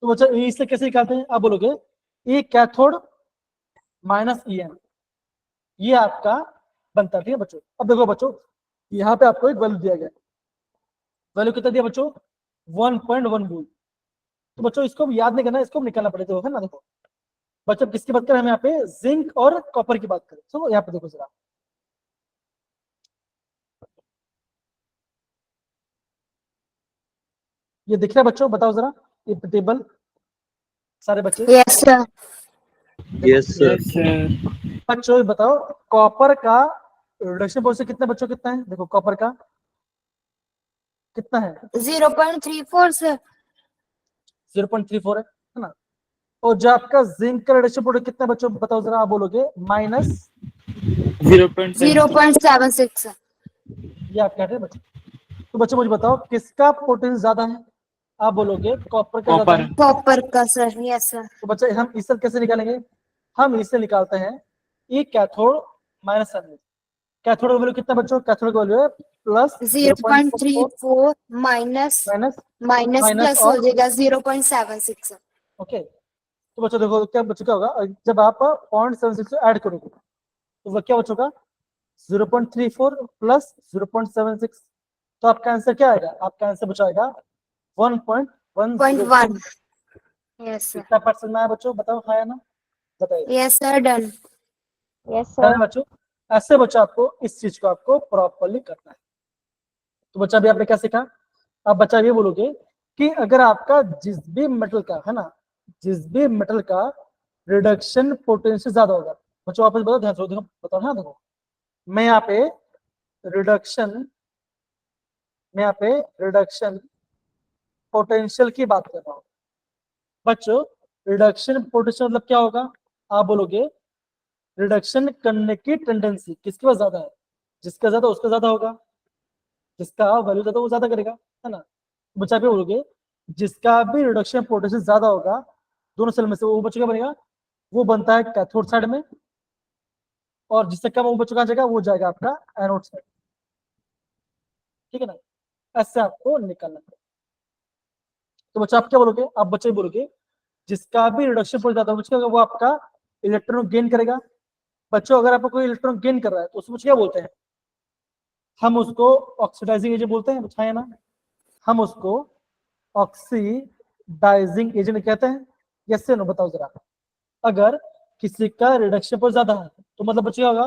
तो बच्चा इससे कैसे निकालते हैं, आप बोलोगे E cathode minus E N, ये आपका बनता है बच्चों। अब देखो बच्चों, यहाँ पे आपको एक वैल्यू दिया गया, वैल्यू कितना दिया बच्चों, 1.1 वोल्ट। तो बच्चों इसको याद नहीं करना, इसको निकालना पड़ेगा, है ना। देखो बच्चों किसकी बात करें, हम यहाँ पे जिंक और कॉपर की बात करें, तो यहाँ पे देखो जरा, ये दिख रहा है बच्चों? बताओ जरा ये टेबल, सारे बच्चे। Yes, sir. Yes, sir. Yes, sir. बच्चों ये बताओ कॉपर का रिडक्शन पोटेंशियल कितना बच्चों, कितना है? देखो कॉपर का कितना है? 0.34, sir. 0.34 है ना? और जो आपका जिंक का रिडक्शन पोटेंशियल कितना है बच्चों, बताओ जरा, आप बोलोगे माइनस 0.7. 0.76, sir. ये आप क्या है बच्चों? तो बच्चों मुझे बताओ किसका पोटेंशियल ज्यादा है? आप बोलोगे कॉपर का ज्यादा Copper. है। Copper का, sir. Yes, sir. तो बच्चे हम इससे कैसे निकालेंगे? हम इससे निकालते हैं ई कैथोड माइनस एनोड। कैथोड का वैल्यू कितना बच्चों? कैथोड का वैल्यू है plus 0.34 minus minus minus minus plus हो और जाएगा 0.76, sir. ओके। तो बच्चों देखो क्या बच्चों क्या होगा जब आप 0.76 ऐड करोगे तो वह क्या बच्चों का 0.34 प्लस 0.76। तो आपका आंसर क्या आएगा? आपका आंसर बचाएगा 1.10। 0.1. Yes, sir. कितना परसेंट में आया बच्चों? बताओ हाँ या ना, बताइए। Yes, sir. Done. Yes, है sir. बच्चों? ऐसे बच्चों आपको इस चीज को आपको प्रॉपरली करना है। तो बच्चा भी आपने क्या सीखा? आप बच्चा ये बोलोगे कि अगर आपका जिस भी मेटल का है ना, जिस भी मेटल का रिडक्शन पोटेंशियल ज्यादा होगा, बच्चों वापस बताओ, ध्यान से देखो, बताओ ना, देखो मैं यहाँ पे रिडक्शन पोटेंशियल की बात कर रहा हूँ। बच्चों रिडक्शन पोटेंशियल मतलब क्या होगा? आप बोलोगे रिडक्शन करने की टेंडेंसी किसके पास ज्यादा है? जिसका ज्यादा उसका ज्यादा होगा, जिसका वैल्यू ज्यादा वो ज्यादा करेगा, है ना? बच्चा भी बोलोगे जिसका भी रिडक्शन पोटेंशियल ज्यादा होगा दोनों सेल में से, वो बच्चों का बनेगा, वो बनता है कैथोड साइड में, और जिससे कम वो बच्चों का जाएगा वो जाएगा आपका एनोड साइड। ठीक है ना? ऐसे आपको निकालना है। तो बच्चा आप क्या बोलोगे? आप बच्चे बोलोगे जिसका भी रिडक्शन पोटेंशियल ज्यादा बच्चा वो आपका इलेक्ट्रॉन गेन करेगा। बच्चों अगर आपको कोई इलेक्ट्रॉन गेन कर रहा है तो उसको क्या बोलते हैं? हम उसको ऑक्सीडाइजिंग एजेंट बोलते हैं, बच्चा है ना? हम उसको ऑक्सीडाइजिंग एजेंट कहते हैं। यस से नो बताओ जरा। अगर किसी का रिडक्शन पर ज्यादा है तो मतलब बच्चों क्या होगा?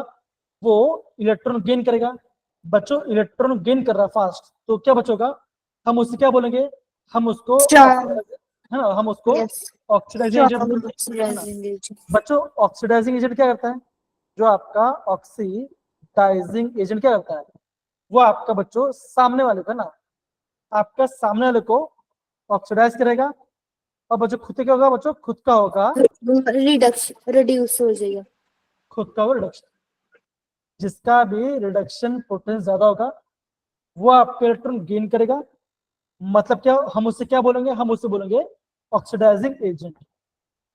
वो इलेक्ट्रॉन गेन करेगा। बच्चों इलेक्ट्रॉन गेन कर रहा है फास्ट, तो क्या बच्चों का हम उससे क्या बोलेंगे? हम उसको Strong. है ना, हम उसको Yes. ऑक्सीडाइजिंग एजेंट Strong बोलते हैं, है ना? oxidizing agent. बच्चों ऑक्सीडाइजिंग एजेंट क्या करता है? जो आपका ऑक्सीडाइजिंग एजेंट क्या करता है? वो आपका बच्चों सामने वाले को, है ना, आपका सामने वाले को ऑक्सीडाइज करेगा, और बच्चों खुद क्या होगा? बच्चों खुद का होगा, Reduce हो जाएगा. खुद का वो रिडक्शन। जिसका भी रिडक्शन पोटेंशियल ज्यादा होगा वो आपके इलेक्ट्रॉन गेन करेगा। मतलब क्या हम उससे क्या बोलेंगे? हम उससे बोलेंगे ऑक्सीडाइजिंग एजेंट।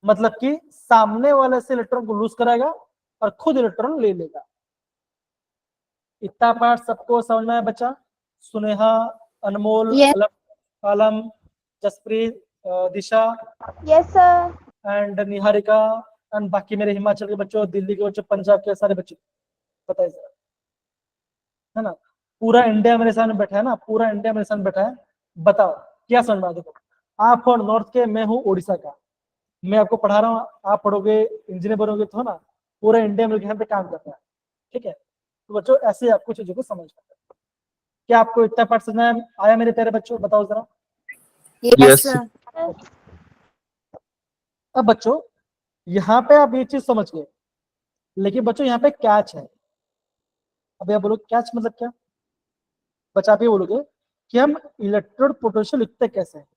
मतलब कि सामने वाले से इलेक्ट्रॉन को लूज कराएगा और खुद इलेक्ट्रॉन ले लेगा। इतना पार्ट सबको समझ में आया बच्चा? Suneha, Anmol, Yes. Alam, Jaspreet, Disha Yes, sir. And Niharika and बाकी मेरे हिमाचल के बच्चों, दिल्ली के बच्चों, पंजाब के सारे बच्चे, बताइए जरा, है ना? पूरा इंडिया मेरे सामने बैठा है ना, पूरा इंडिया मेरे सामने बैठा है। बताओ क्या समझ में आया? देखो आप और नॉर्थ के, मैं हूँ उड़ीसा का, मैं आपको पढ़ा रहा हूँ, आप पढ़ोगे इंजीनियर बनोगे, तो है ना पूरा इंडिया मिलकर यहाँ पे काम करता है। ठीक है? तो बच्चों ऐसे आपको चीजों को समझना है। क्या आपको इतना पार्ट समझ में आया मेरे प्यारे बच्चों? बताओ जरा। Yes, Yes. sir. अब बच्चों यहाँ पे आप ये चीज समझ गए, लेकिन बच्चों यहाँ पे कैच है। अब आप बोलो कैच मतलब क्या? बच्चा आप ये बोलोगे कि हम इलेक्ट्रोड पोटेंशियल लिखते कैसे हैं।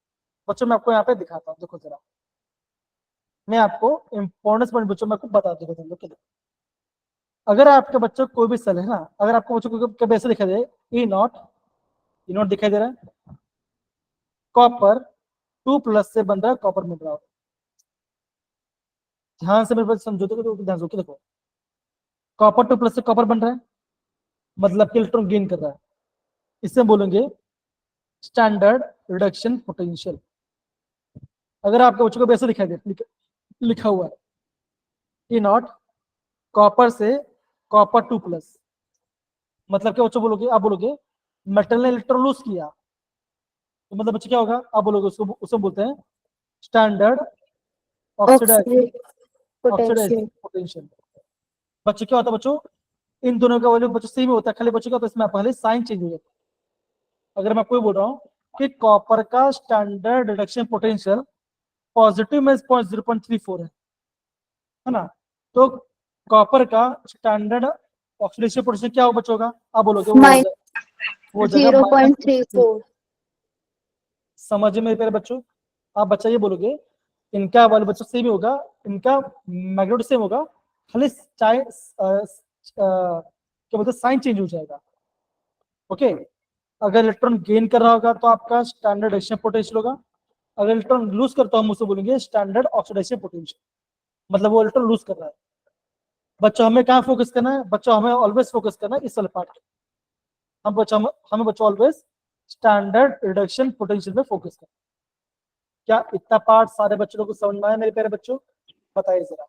बच्चों मैं आपको यहाँ पे दिखाता हूँ, देखो जरा, मैं आपको इंपॉर्टेंस पॉइंट बच्चों मैं आपको बता दूंगा। अगर आपके बच्चों कोई भी सेल है ना, अगर आपको बच्चों को कभी ऐसे दिखाई दे ई नॉट दिखाई दे रहा है, कॉपर 2+ से बन रहा है, कॉपर मिल रहा है। ध्यान से मेरे पास समझो, तो ध्यान से देखो, कॉपर 2+ से कॉपर बन रहा है, मतलब कि इलेक्ट्रॉन गेन कर रहा है। इसे बोलेंगे स्टैंडर्ड रिडक्शन पोटेंशियल। अगर आपके बच्चों को ऐसे दिखाई दे लिखा हुआ है ई नॉट कॉपर से कॉपर 2+, मतलब क्या बच्चों बोलोगे? आप बोलोगे मेटल ने इलेक्ट्रॉन लूज किया, तो मतलब बच्चे क्या होगा? आप बोलोगे उसको बोलते हैं स्टैंडर्ड ऑक्सीडाइजिंग Potential. पोटेंशियल। बच्चों क्या होता है? बच्चों इन दोनों का वैल्यू बच्चों सेम होता है, खाली बच्चों का तो इसमें पहले साइन चेंज हो जाता है। अगर मैं आपको बोल रहा हूँ कि कॉपर का स्टैंडर्ड रिडक्शन पोटेंशियल पॉजिटिव में 0.34 है ना। तो कॉपर का स्टैंडर्ड ऑक्सीडेशन पोटेंशियल क्या होगा बच्चों का, आप बोलोगे वो जगह -0.34 समझ में मेरे प्यारे बच्चों। आप बच्चा ये बोलोगे इनका वाले बच्चों सेम होगा, इनका मैग्नीट्यूड सेम होगा, खाली क्या बोलते साइन चेंज हो जाएगा। ओके, अगर इलेक्ट्रॉन गेन कर रहा होगा तो आपका स्टैंडर्ड रिडक्शन पोटेंशियल होगा, अगर इलेक्ट्रॉन लूज करता हम उसे बोलेंगे स्टैंडर्ड ऑक्सीडेशन पोटेंशियल, मतलब वो इलेक्ट्रॉन लूज कर रहा है। बच्चों हमें कहाँ फोकस करना है, बच्चों हमें ऑलवेज फोकस करना है इस वाले पार्ट, हमें बच्चों ऑलवेज स्टैंडर्ड रिडक्शन पोटेंशियल पे फोकस करना। क्या इतना पार्ट सारे बच्चों को समझ में आया मेरे प्यारे बच्चों, बताइए जरा।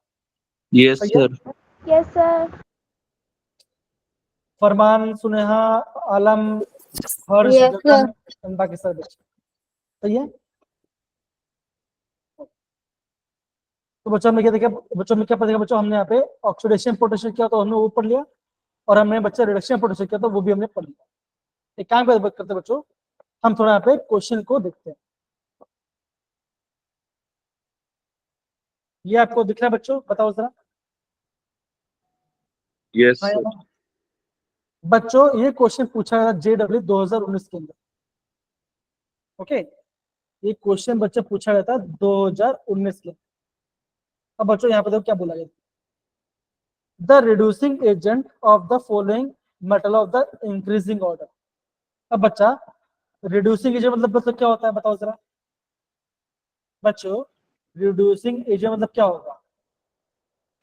Yes, सही है? sir. Yes, sir. Farman, Suneha, Alam, Harsh, Yes, sir. Gagan and बाकी सारे बच्चे, सही है। तो बच्चों हमने क्या देखा, बच्चों में क्या पता देखा बच्चों, हमने यहाँ पे ऑक्सीडेशन पोटेंशियल किया तो हमने वो पढ़ लिया, और हमने बच्चे रिडक्शन पोटेंशियल किया तो वो भी हमने पढ़ लिया। एक काम करते बच्चों, हम थोड़ा यहाँ पे क्वेश्चन को देखते हैं। ये आपको दिख रहा है बच्चों, बताओ जरा। Yes, हाँ या sir. ना? बच्चों ये क्वेश्चन पूछा गया JEE 2019 के अंदर। ओके, ये क्वेश्चन बच्चे पूछा गया था 2019 के। अब बच्चों यहाँ पे देखो क्या बोला गया, the reducing agent of the following metal of the increasing order. अब बच्चा रिड्यूसिंग एजेंट मतलब क्या होता है बताओ जरा बच्चों, रिड्यूसिंग एजेंट मतलब क्या होगा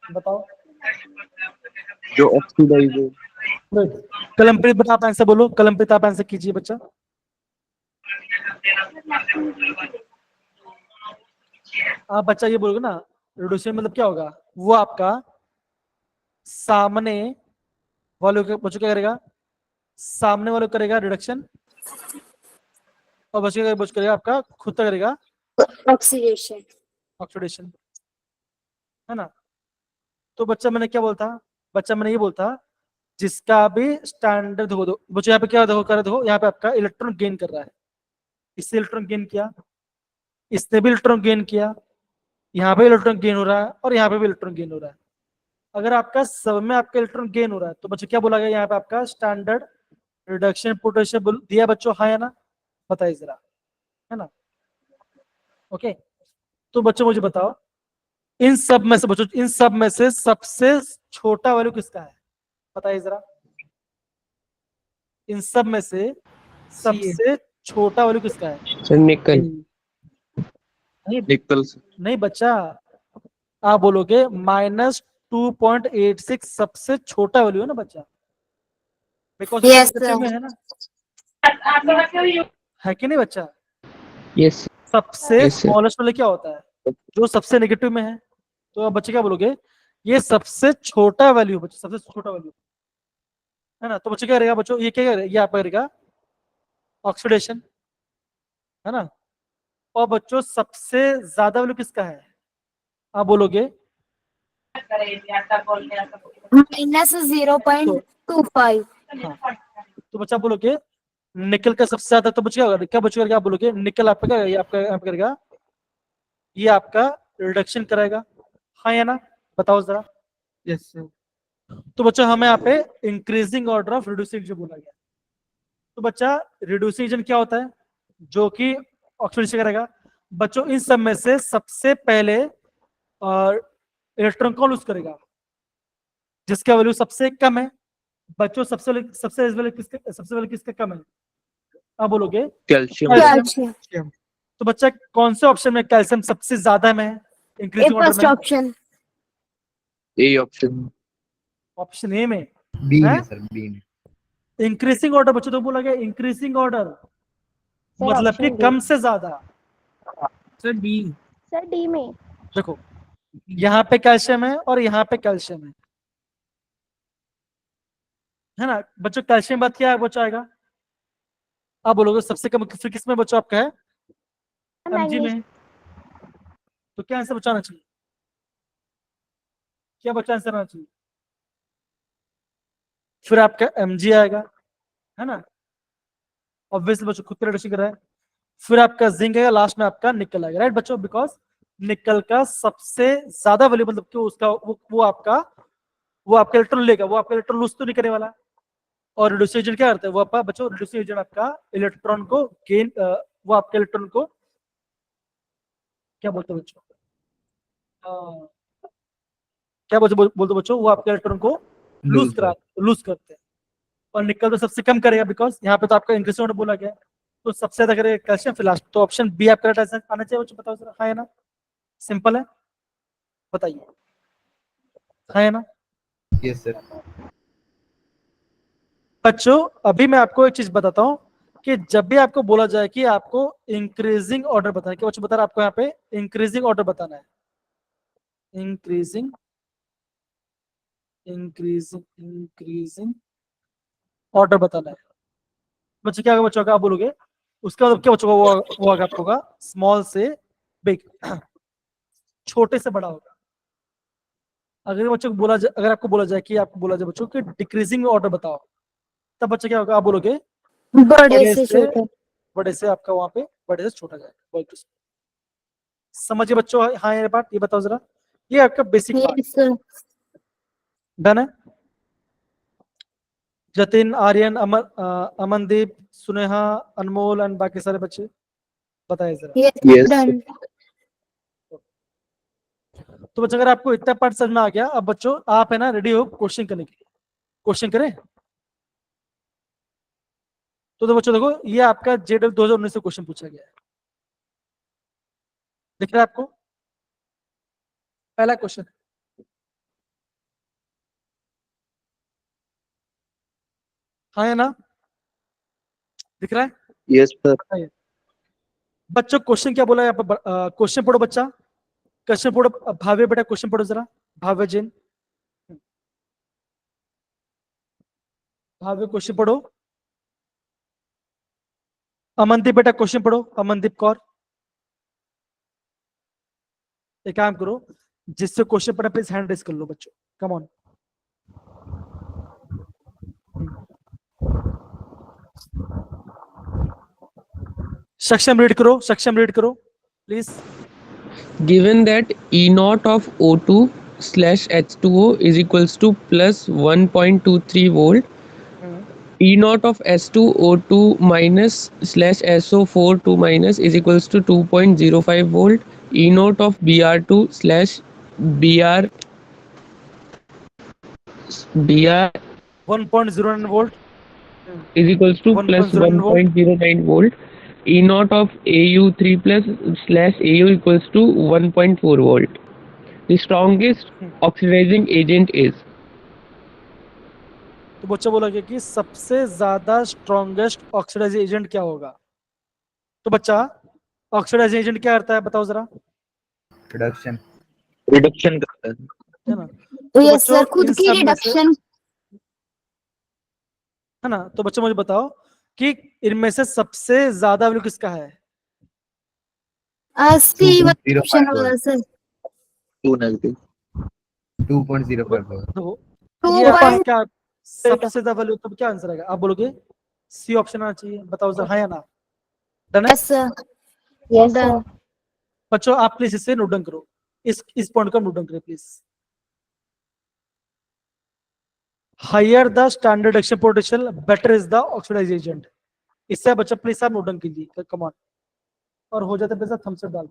बताओ। जो ऑक्सीडाइज हो। कलमप्रीत बता, आप आंसर बोलो, कलमप्रीत आप आंसर कीजिए बच्चा। आप बच्चा ये बोलोगे ना, रिड्यूसिंग मतलब क्या होगा, वो आपका सामने वालों के बच्चों क्या करेगा, सामने वालों करेगा रिडक्शन, और बच्चों करेगा आपका खुद का करेगा ऑक्सीडेशन। ऑक्सीडेशन, है ना। तो बच्चा मैंने क्या बोलता, बच्चा मैंने ये बोलता जिसका भी स्टैंडर्ड देखो दो बच्चों, यहाँ पे क्या देखो कर देखो, यहाँ पे आपका इलेक्ट्रॉन गेन कर रहा है, इससे इलेक्ट्रॉन गेन किया, इसने भी इलेक्ट्रॉन गेन किया, यहाँ पे इलेक्ट्रॉन गेन हो रहा है, और यहाँ पे भी इलेक्ट्रॉन गेन हो रहा है। अगर आपका सब में आपका इलेक्ट्रॉन गेन हो रहा है तो बच्चों क्या बोला गया, यहाँ पे आपका स्टैंडर्ड रिडक्शन पोटेंशियल दिया बच्चों, हाँ या ना, बताइए जरा, है ना। ओके, तो बच्चों मुझे बताओ इन सब में से बच्चों, इन सब में से सबसे छोटा वैल्यू किसका है, बताइए जरा। इन सब में से सबसे छोटा वैल्यू किसका है। सर निकल। नहीं निकल सर। नहीं बच्चा, आप बोलोगे -2.86 सबसे छोटा वैल्यू है ना बच्चा, बिकॉज Yes, नेगेटिव में sir. है ना, है कि नहीं बच्चा। यस सबसे Yes, sir. स्मॉलेस्ट वाले क्या होता है, जो सबसे नेगेटिव में है। तो अब बच्चे क्या बोलोगे, ये सबसे छोटा वैल्यू बच्चे, सबसे छोटा वैल्यू, है ना। तो बच्चे क्या करेगा बच्चों, ये क्या करेगा, ये आपका करेगा ऑक्सीडेशन, है ना। और बच्चों सबसे ज्यादा वैल्यू किसका है, आप बोलोगे -0.25. हाँ, तो बच्चा बोलोगे निकल का सबसे ज्यादा, तो बच्चे क्या होगा, क्या बच्चे क्या बोलोगे, निकल आपका क्या, ये आपका यहाँ पे करेगा, ये आपका रिडक्शन कराएगा, हाँ या ना, बताओ जरा। Yes, sir. तो बच्चा हमें यहाँ पे इंक्रीजिंग ऑर्डर ऑफ रिड्यूसिंग जो बोला गया। तो बच्चा रिड्यूसिंग एजेंट क्या होता है, जो कि ऑक्सीडेशन करेगा। बच्चों इन सब में से सबसे पहले इलेक्ट्रॉन कौन लूज करेगा, जिसका वैल्यू सबसे कम है। बच्चों सबसे वैल्यू किसका कम है, आप बोलोगे कैल्शियम। Calcium. तो बच्चा कौन से ऑप्शन में कैल्शियम सबसे ज्यादा में है A इंक्रीजिंग ऑर्डर first में, option. A option. Option A में बी है में सर, बी में। Increasing order. बच्चों तो बोला गया इंक्रीजिंग ऑर्डर Sir, मतलब कि option D. कम से ज्यादा। Sir, D. Sir, D में। देखो यहाँ पे कैल्शियम है और यहाँ पे कैल्शियम है ना बच्चों। कैल्शियम बात क्या है बच्चों आएगा, आप बोलोगे सबसे कम फिर किस में बच्चों आपका है, एमजी Magnesium. में। तो क्या आंसर बचाना चाहिए, क्या बच्चा आंसर आना चाहिए, फिर आपका एमजी आएगा, है ना। ऑब्वियसली बच्चों खुद का रिडक्शन कर रहा है। फिर आपका जिंक आएगा, लास्ट में आपका निकल आएगा, राइट बच्चों, बिकॉज निकल का सबसे ज्यादा वैल्यू मतलब कि उसका वो आपका इलेक्ट्रॉन लेगा, वो आपका इलेक्ट्रॉन लूज तो नहीं करने वाला। और रिड्यूसिंग एजेंट क्या करता है, वो आपका बच्चों रिड्यूसिंग एजेंट आपका इलेक्ट्रॉन को गेन, वो आपके इलेक्ट्रॉन को क्या बोलते हैं बच्चों, क्या बोलते बच्चों, वो आपके इलेक्ट्रॉन को लूज करते हैं। और निकल तो सबसे कम करेगा, बिकॉज यहाँ पे तो आपका इंक्रीजिंग ऑर्डर बोला गया है, तो सबसे ज्यादा करेगा कैल्शियम। फिर लास्ट तो ऑप्शन बी आपका राइट आंसर आना चाहिए बच्चों, बताओ जरा, हाँ है ना, सिंपल है, बताइए, हाँ है ना। Yes sir. बच्चों अभी मैं आपको एक चीज बताता हूँ कि जब भी आपको बोला जाए कि आपको इंक्रीजिंग ऑर्डर बताना है, क्या बच्चों बता रहा है आपको यहाँ पे इंक्रीजिंग ऑर्डर बताना है, इंक्रीजिंग ऑर्डर बताना है बच्चों, क्या होगा बच्चों का, आप बोलोगे उसका मतलब क्या बच्चों का, वो आपको होगा स्मॉल से बिग, छोटे से बड़ा होगा। अगर बच्चों को बोला जाए, अगर आपको बोला जाए कि आपको बोला जाए बच्चों कि डिक्रीजिंग ऑर्डर बताओ, तब बच्चा क्या होगा, आप बोलोगे बड़े से छोटे। बड़े से आपका वहां पे बड़े से छोटा जाएगा। समझिए बच्चों, हाँ ये बात, ये बताओ जरा, ये आपका basic part yes sir. Done है। जतिन, आर्यन, अमनदीप, सुनेहा, अनमोल एंड बाकी सारे बच्चे बताइए जरा। Yes Yes. डन। तो बच्चों अगर आपको इतना पार्ट समझ में आ गया, अब बच्चों आप है ना रेडी हो क्वेश्चन करने के लिए, क्वेश्चन करें। तो बच्चों देखो ये आपका जेडल 2019 से क्वेश्चन पूछा गया है, दिख रहा है आपको, पहला क्वेश्चन, हाँ है ना, दिख रहा है। Yes, sir. बच्चों क्वेश्चन क्या बोला है यहाँ पर, क्वेश्चन पढ़ो बच्चा, क्वेश्चन पढ़ो, भावे बेटा क्वेश्चन पढ़ो जरा, भावे जैन, भावे क्वेश्चन पढ़ो। अमनदीप बेटा क्वेश्चन पढ़ो, अमनदीप कौर। एक काम करो, जिससे क्वेश्चन पढ़ा प्लीज हैंड रेस कर लो बच्चों, कम ऑन। सक्षम रीड करो, सक्षम रीड करो please. Given that E naught of O2 slash H2O is equals to plus 1.23 volt, E naught of S2O2 minus slash SO4 2 minus is equals to 2.05 volt. E naught of Br2 slash Br 1.09 volt is equals to plus 1.09 volt. 1.09 volt. E naught of Au3 plus slash Au equals to 1.4 volt. The strongest oxidizing agent is. तो बच्चा बोला कि सबसे ज्यादा strongest oxidising agent क्या होगा। तो बच्चा ऑक्सीडाइजिंग एजेंट क्या करता है बताओ जरा, रिडक्शन। Reduction करता है। है ना। तो यस बच्चों, सर खुद इन की सब में से- रिडक्शन। है ना। तो बच्चों मुझे बताओ कि इनमें से सबसे ज्यादा वैल्यू किसका है। सी 2.05 ऑप्शन वाला सर। 2 negative. 2.05 देखो टू ये आपका पॉइंट क्या सबसे ज्यादा वैल्यू, तो क्या आंसर आएगा, आप बोलोगे सी ऑप्शन आना चाहिए, बताओ जरा, हाँ या ना। डन है yes sir. Yes, done. sir. बच्चों, आप प्लीज इसे नोट डाउन करो, इस पॉइंट का नोट डाउन करें please. Higher the standard action potential better is the oxidising agent. इससे बच्चा प्लीज आप नोट डाउन कीजिए, कम ऑन। और हो जाता है थम्स अप डाल।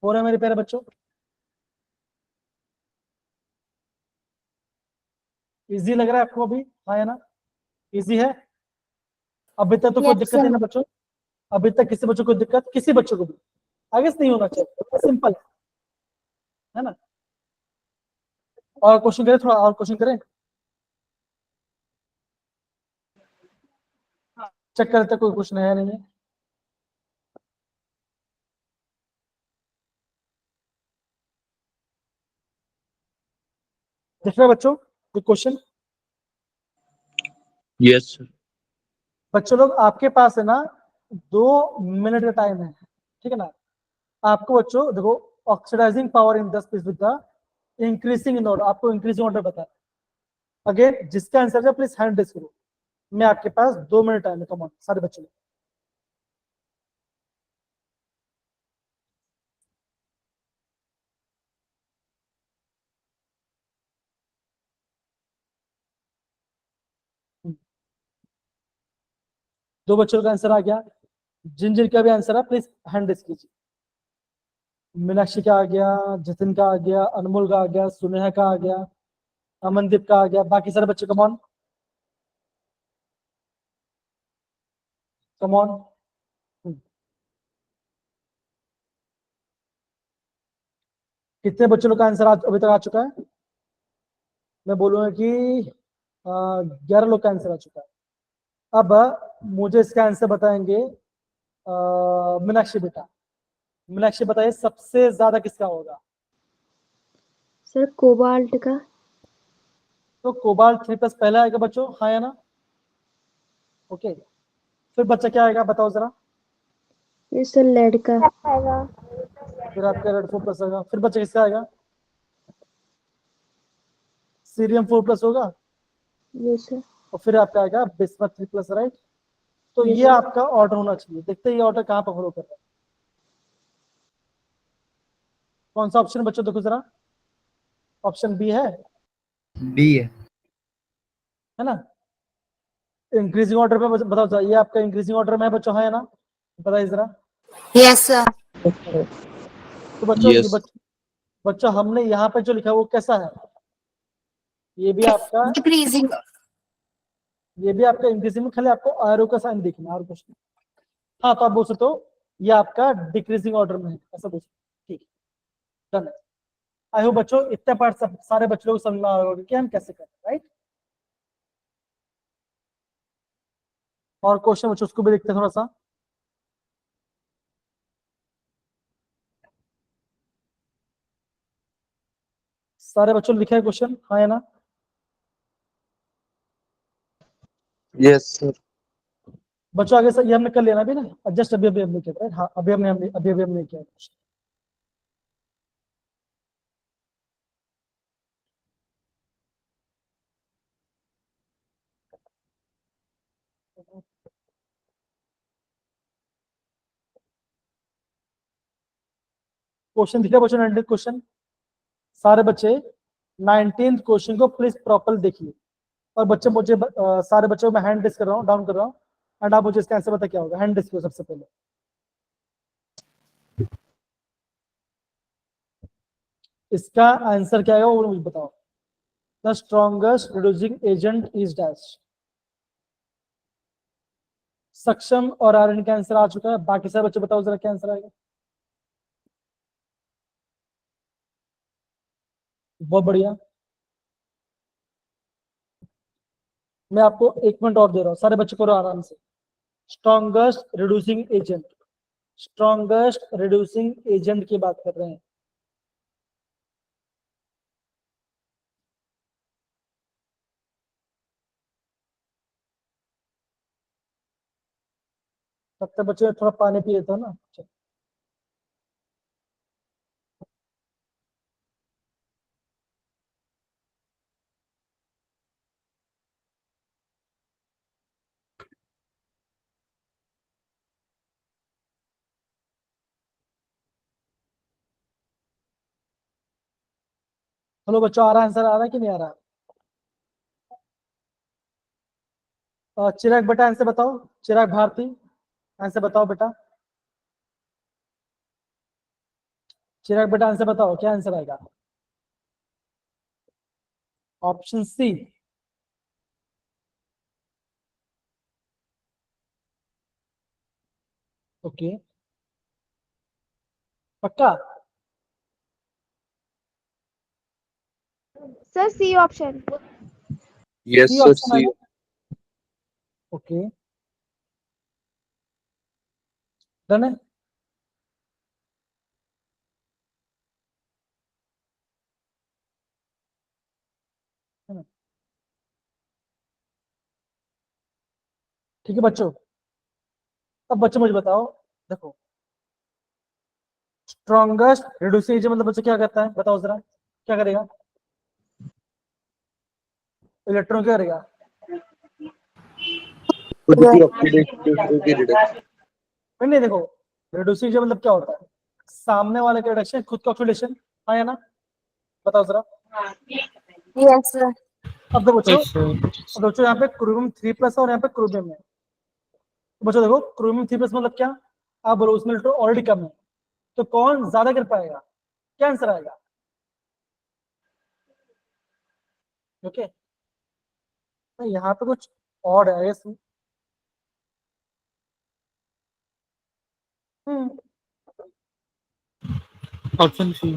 हो रहा है मेरे प्यारे बच्चों, इजी लग रहा है आपको अभी, हाँ या ना, इजी है। अभी तक तो कोई Yes, दिक्कत नहीं sir. ना बच्चों, अभी तक किसी बच्चों को दिक्कत, किसी बच्चों को भी आगे से नहीं होना चाहिए, सिंपल है ना। और क्वेश्चन करें, थोड़ा और क्वेश्चन करें, चेक करते कोई क्वेश्चन है नहीं है। देख रहे हैं बच्चों कोई क्वेश्चन। Yes, sir. बच्चों लोग आपके पास है ना 2 मिनट का टाइम है, ठीक है ना। आपको बच्चों देखो oxidising power in 10 with the increasing in order, आपको इंक्रीजिंग ऑर्डर बता। अगेन जिसका आंसर है प्लीज हैंड रेज करो। मैं आपके पास 2 मिनट टाइम है, कम ऑन सारे बच्चों। दो बच्चों का आंसर आ गया। जिन जिन का भी आंसर है प्लीज हैंड रेज कीजिए। मीनाक्षी का आ गया, जतिन का आ गया, अनमोल का आ गया, सुनेहा का आ गया, अमनदीप का आ गया। बाकी सारे बच्चे कम ऑन, कम ऑन। कितने बच्चों का आंसर अभी तक आ चुका है? मैं बोलूंगा कि 11 लोग का आंसर आ चुका है। अब मुझे इसका आंसर बताएंगे मीनाक्षी बेटा। मीनाक्षी बताइए सबसे ज्यादा किसका होगा? सर कोबाल्ट का। तो कोबाल्ट 3+ पहला आएगा बच्चों, हाँ या ना? ओके, फिर बच्चा क्या आएगा बताओ जरा। ये सर लेड का। फिर आपका रेड 4+ होगा। फिर बच्चा किसका आएगा? सीरियम 4+ होगा। ये सर। और फिर आपका आएगा बिस्मथ 3+, राइट? तो Yes, ये sir. आपका ऑर्डर होना चाहिए। देखते हैं ये ऑर्डर कहाँ पर फॉलो कर रहा है। कौन सा ऑप्शन बच्चों देखो जरा, ऑप्शन बी है डी है ना? इंक्रीजिंग ऑर्डर पे बताओ जरा, ये आपका इंक्रीजिंग ऑर्डर में है बच्चों, है ना? बताइए जरा। Yes, sir. तो बच्चों ये Yes. बच्चों हमने यहाँ पे जो लिखा है वो कैसा है? ये भी आपका Decreasing. इंक्रीजिंग में, खाली आपको एरो का साइन देखना और कुछ नहीं। हाँ तो आप बोल सकते हो ये आपका डिक्रीजिंग ऑर्डर में है, ऐसा बोल सकते। ठीक, डन। आई होप बच्चों इतने पार्ट सब सारे बच्चों को समझ में आ रहा होगा कि हम कैसे करते हैं, राइट? और क्वेश्चन बच्चों उसको भी देखते हैं थोड़ा सा। सारे बच्चों ने लिखा है क्वेश्चन, हाँ या ना? Yes, sir. बच्चों आगे से ये हमने कर लिया ना अभी ना, जस्ट अभी हमने किया, राइट? हाँ अभी हमने किया। क्वेश्चन दिखा बच्चों, 19 क्वेश्चन। सारे बच्चे 19 क्वेश्चन को प्लीज प्रॉपर देखिए। और बच्चे मुझे सारे बच्चों को मैं हैंड रेस कर रहा हूँ, डाउन कर रहा हूँ, एंड आप मुझे इसका आंसर बता क्या होगा। हैंड रेस करो सबसे पहले। इसका आंसर क्या है वो मुझे बताओ। The strongest reducing agent is dash. सक्षम और आर्यन का आंसर आ चुका है। बाकी सारे बच्चे बताओ जरा क्या आंसर आएगा। बहुत बढ़िया। मैं आपको 1 मिनट और दे रहा हूँ, सारे बच्चे करो आराम से। Strongest reducing agent, strongest reducing agent की बात कर रहे हैं। तब तक बच्चे थोड़ा पानी पिए थे ना। हेलो बच्चों, आ रहा आंसर, आ रहा है कि नहीं आ रहा? चिराग बेटा आंसर बताओ। चिराग भारती आंसर बताओ बेटा। चिराग बेटा आंसर बताओ, क्या आंसर आएगा? Option C. ओके, पक्का? Sir C option. Yes, C sir. Option है C. ना? ओके, डन है। ठीक है बच्चों, अब बच्चों मुझे बताओ, देखो स्ट्रॉन्गेस्ट रिड्यूसिंग एजेंट मतलब बच्चों क्या करता है बताओ जरा। क्या करेगा? इलेक्ट्रॉन क्या करेगा? खुद की ऑक्सीडेशन दूसरे की रिडक्शन। नहीं देखो, रिड्यूसिंग मतलब क्या होता है? सामने वाले का रिडक्शन, खुद का ऑक्सीडेशन। हाँ या ना? बताओ जरा। Yes, sir. अब देखो बच्चों, Yes, sir. अब बच्चों यहाँ पे क्रोमियम 3+ और यहाँ पे क्रोमियम है। तो बच्चों देखो, क्रोमियम 3+ मतलब क्या? आप बोलो उसमें इलेक्ट्रॉन ऑलरेडी कम है, तो कौन ज्यादा कर पाएगा? क्या आंसर आएगा? ओके, यहाँ पे कुछ और है इसमें। Option C.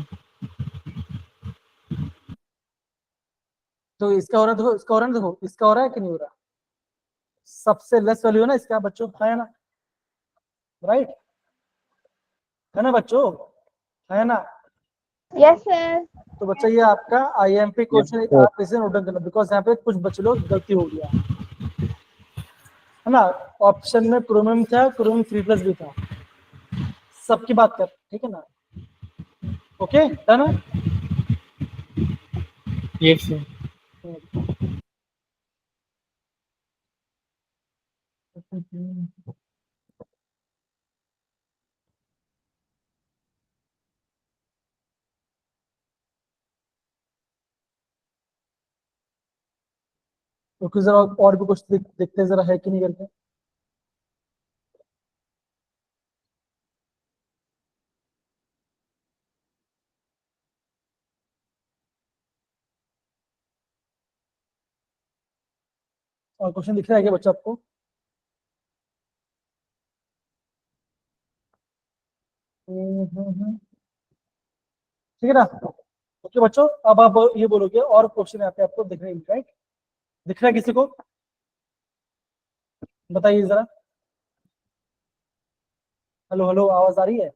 तो इसका हो रहा है, देखो इसका हो रहा है, देखो इसका हो रहा है कि नहीं हो रहा? सबसे लेस वैल्यू है ना इसका बच्चों, है ना? राइट है ना बच्चों? है ना? Yes, sir. तो बच्चा ये आपका IMP क्वेश्चन, sir. आप इसे नोट डाउन करना, बिकॉज यहाँ पे कुछ बच्चे लोग गलती हो गया है ना। ऑप्शन में क्रोमियम था, क्रोमियम 3+ भी था, सबकी बात कर, ठीक है ना? ओके है ना? Yes, sir. तो कुछ जरा और भी कुछ देखते हैं जरा, है कि नहीं करके। और क्वेश्चन दिख रहा है क्या बच्चा आपको? ठीक है ना? ओके बच्चों, अब आप ये बोलोगे और क्वेश्चन यहाँ पे आपको दिख रहे हैं, राइट? दिख रहा है किसी को? बताइए जरा। हेलो हेलो, आवाज आ रही है?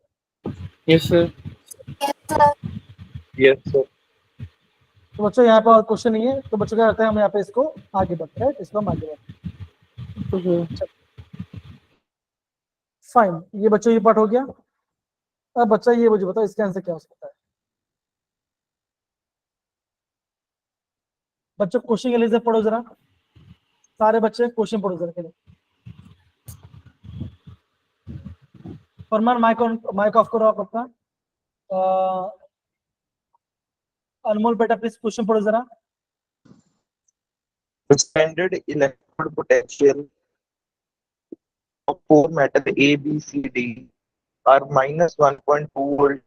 Yes, sir. Yes, sir. तो बच्चों यहाँ पे और क्वेश्चन नहीं है, तो बच्चों क्या करते हैं, हम यहाँ पे इसको आगे बढ़ते हैं, इसको हम आगे बढ़ते हैं। फाइन, ये बच्चों ये पार्ट हो गया। अब बच्चा ये मुझे बताओ, इसका आंसर क्या हो सकता है? बच्चों क्वेश्चन के लिए से पढ़ो जरा, सारे बच्चे क्वेश्चन पढ़ो जरा के लिए। फरमान माइक ऑफ करो आप अपना। अनमोल बेटा प्लीज क्वेश्चन पढ़ो जरा। The standard electrode potential of four metal A, B, C, D are minus 1.2 volt,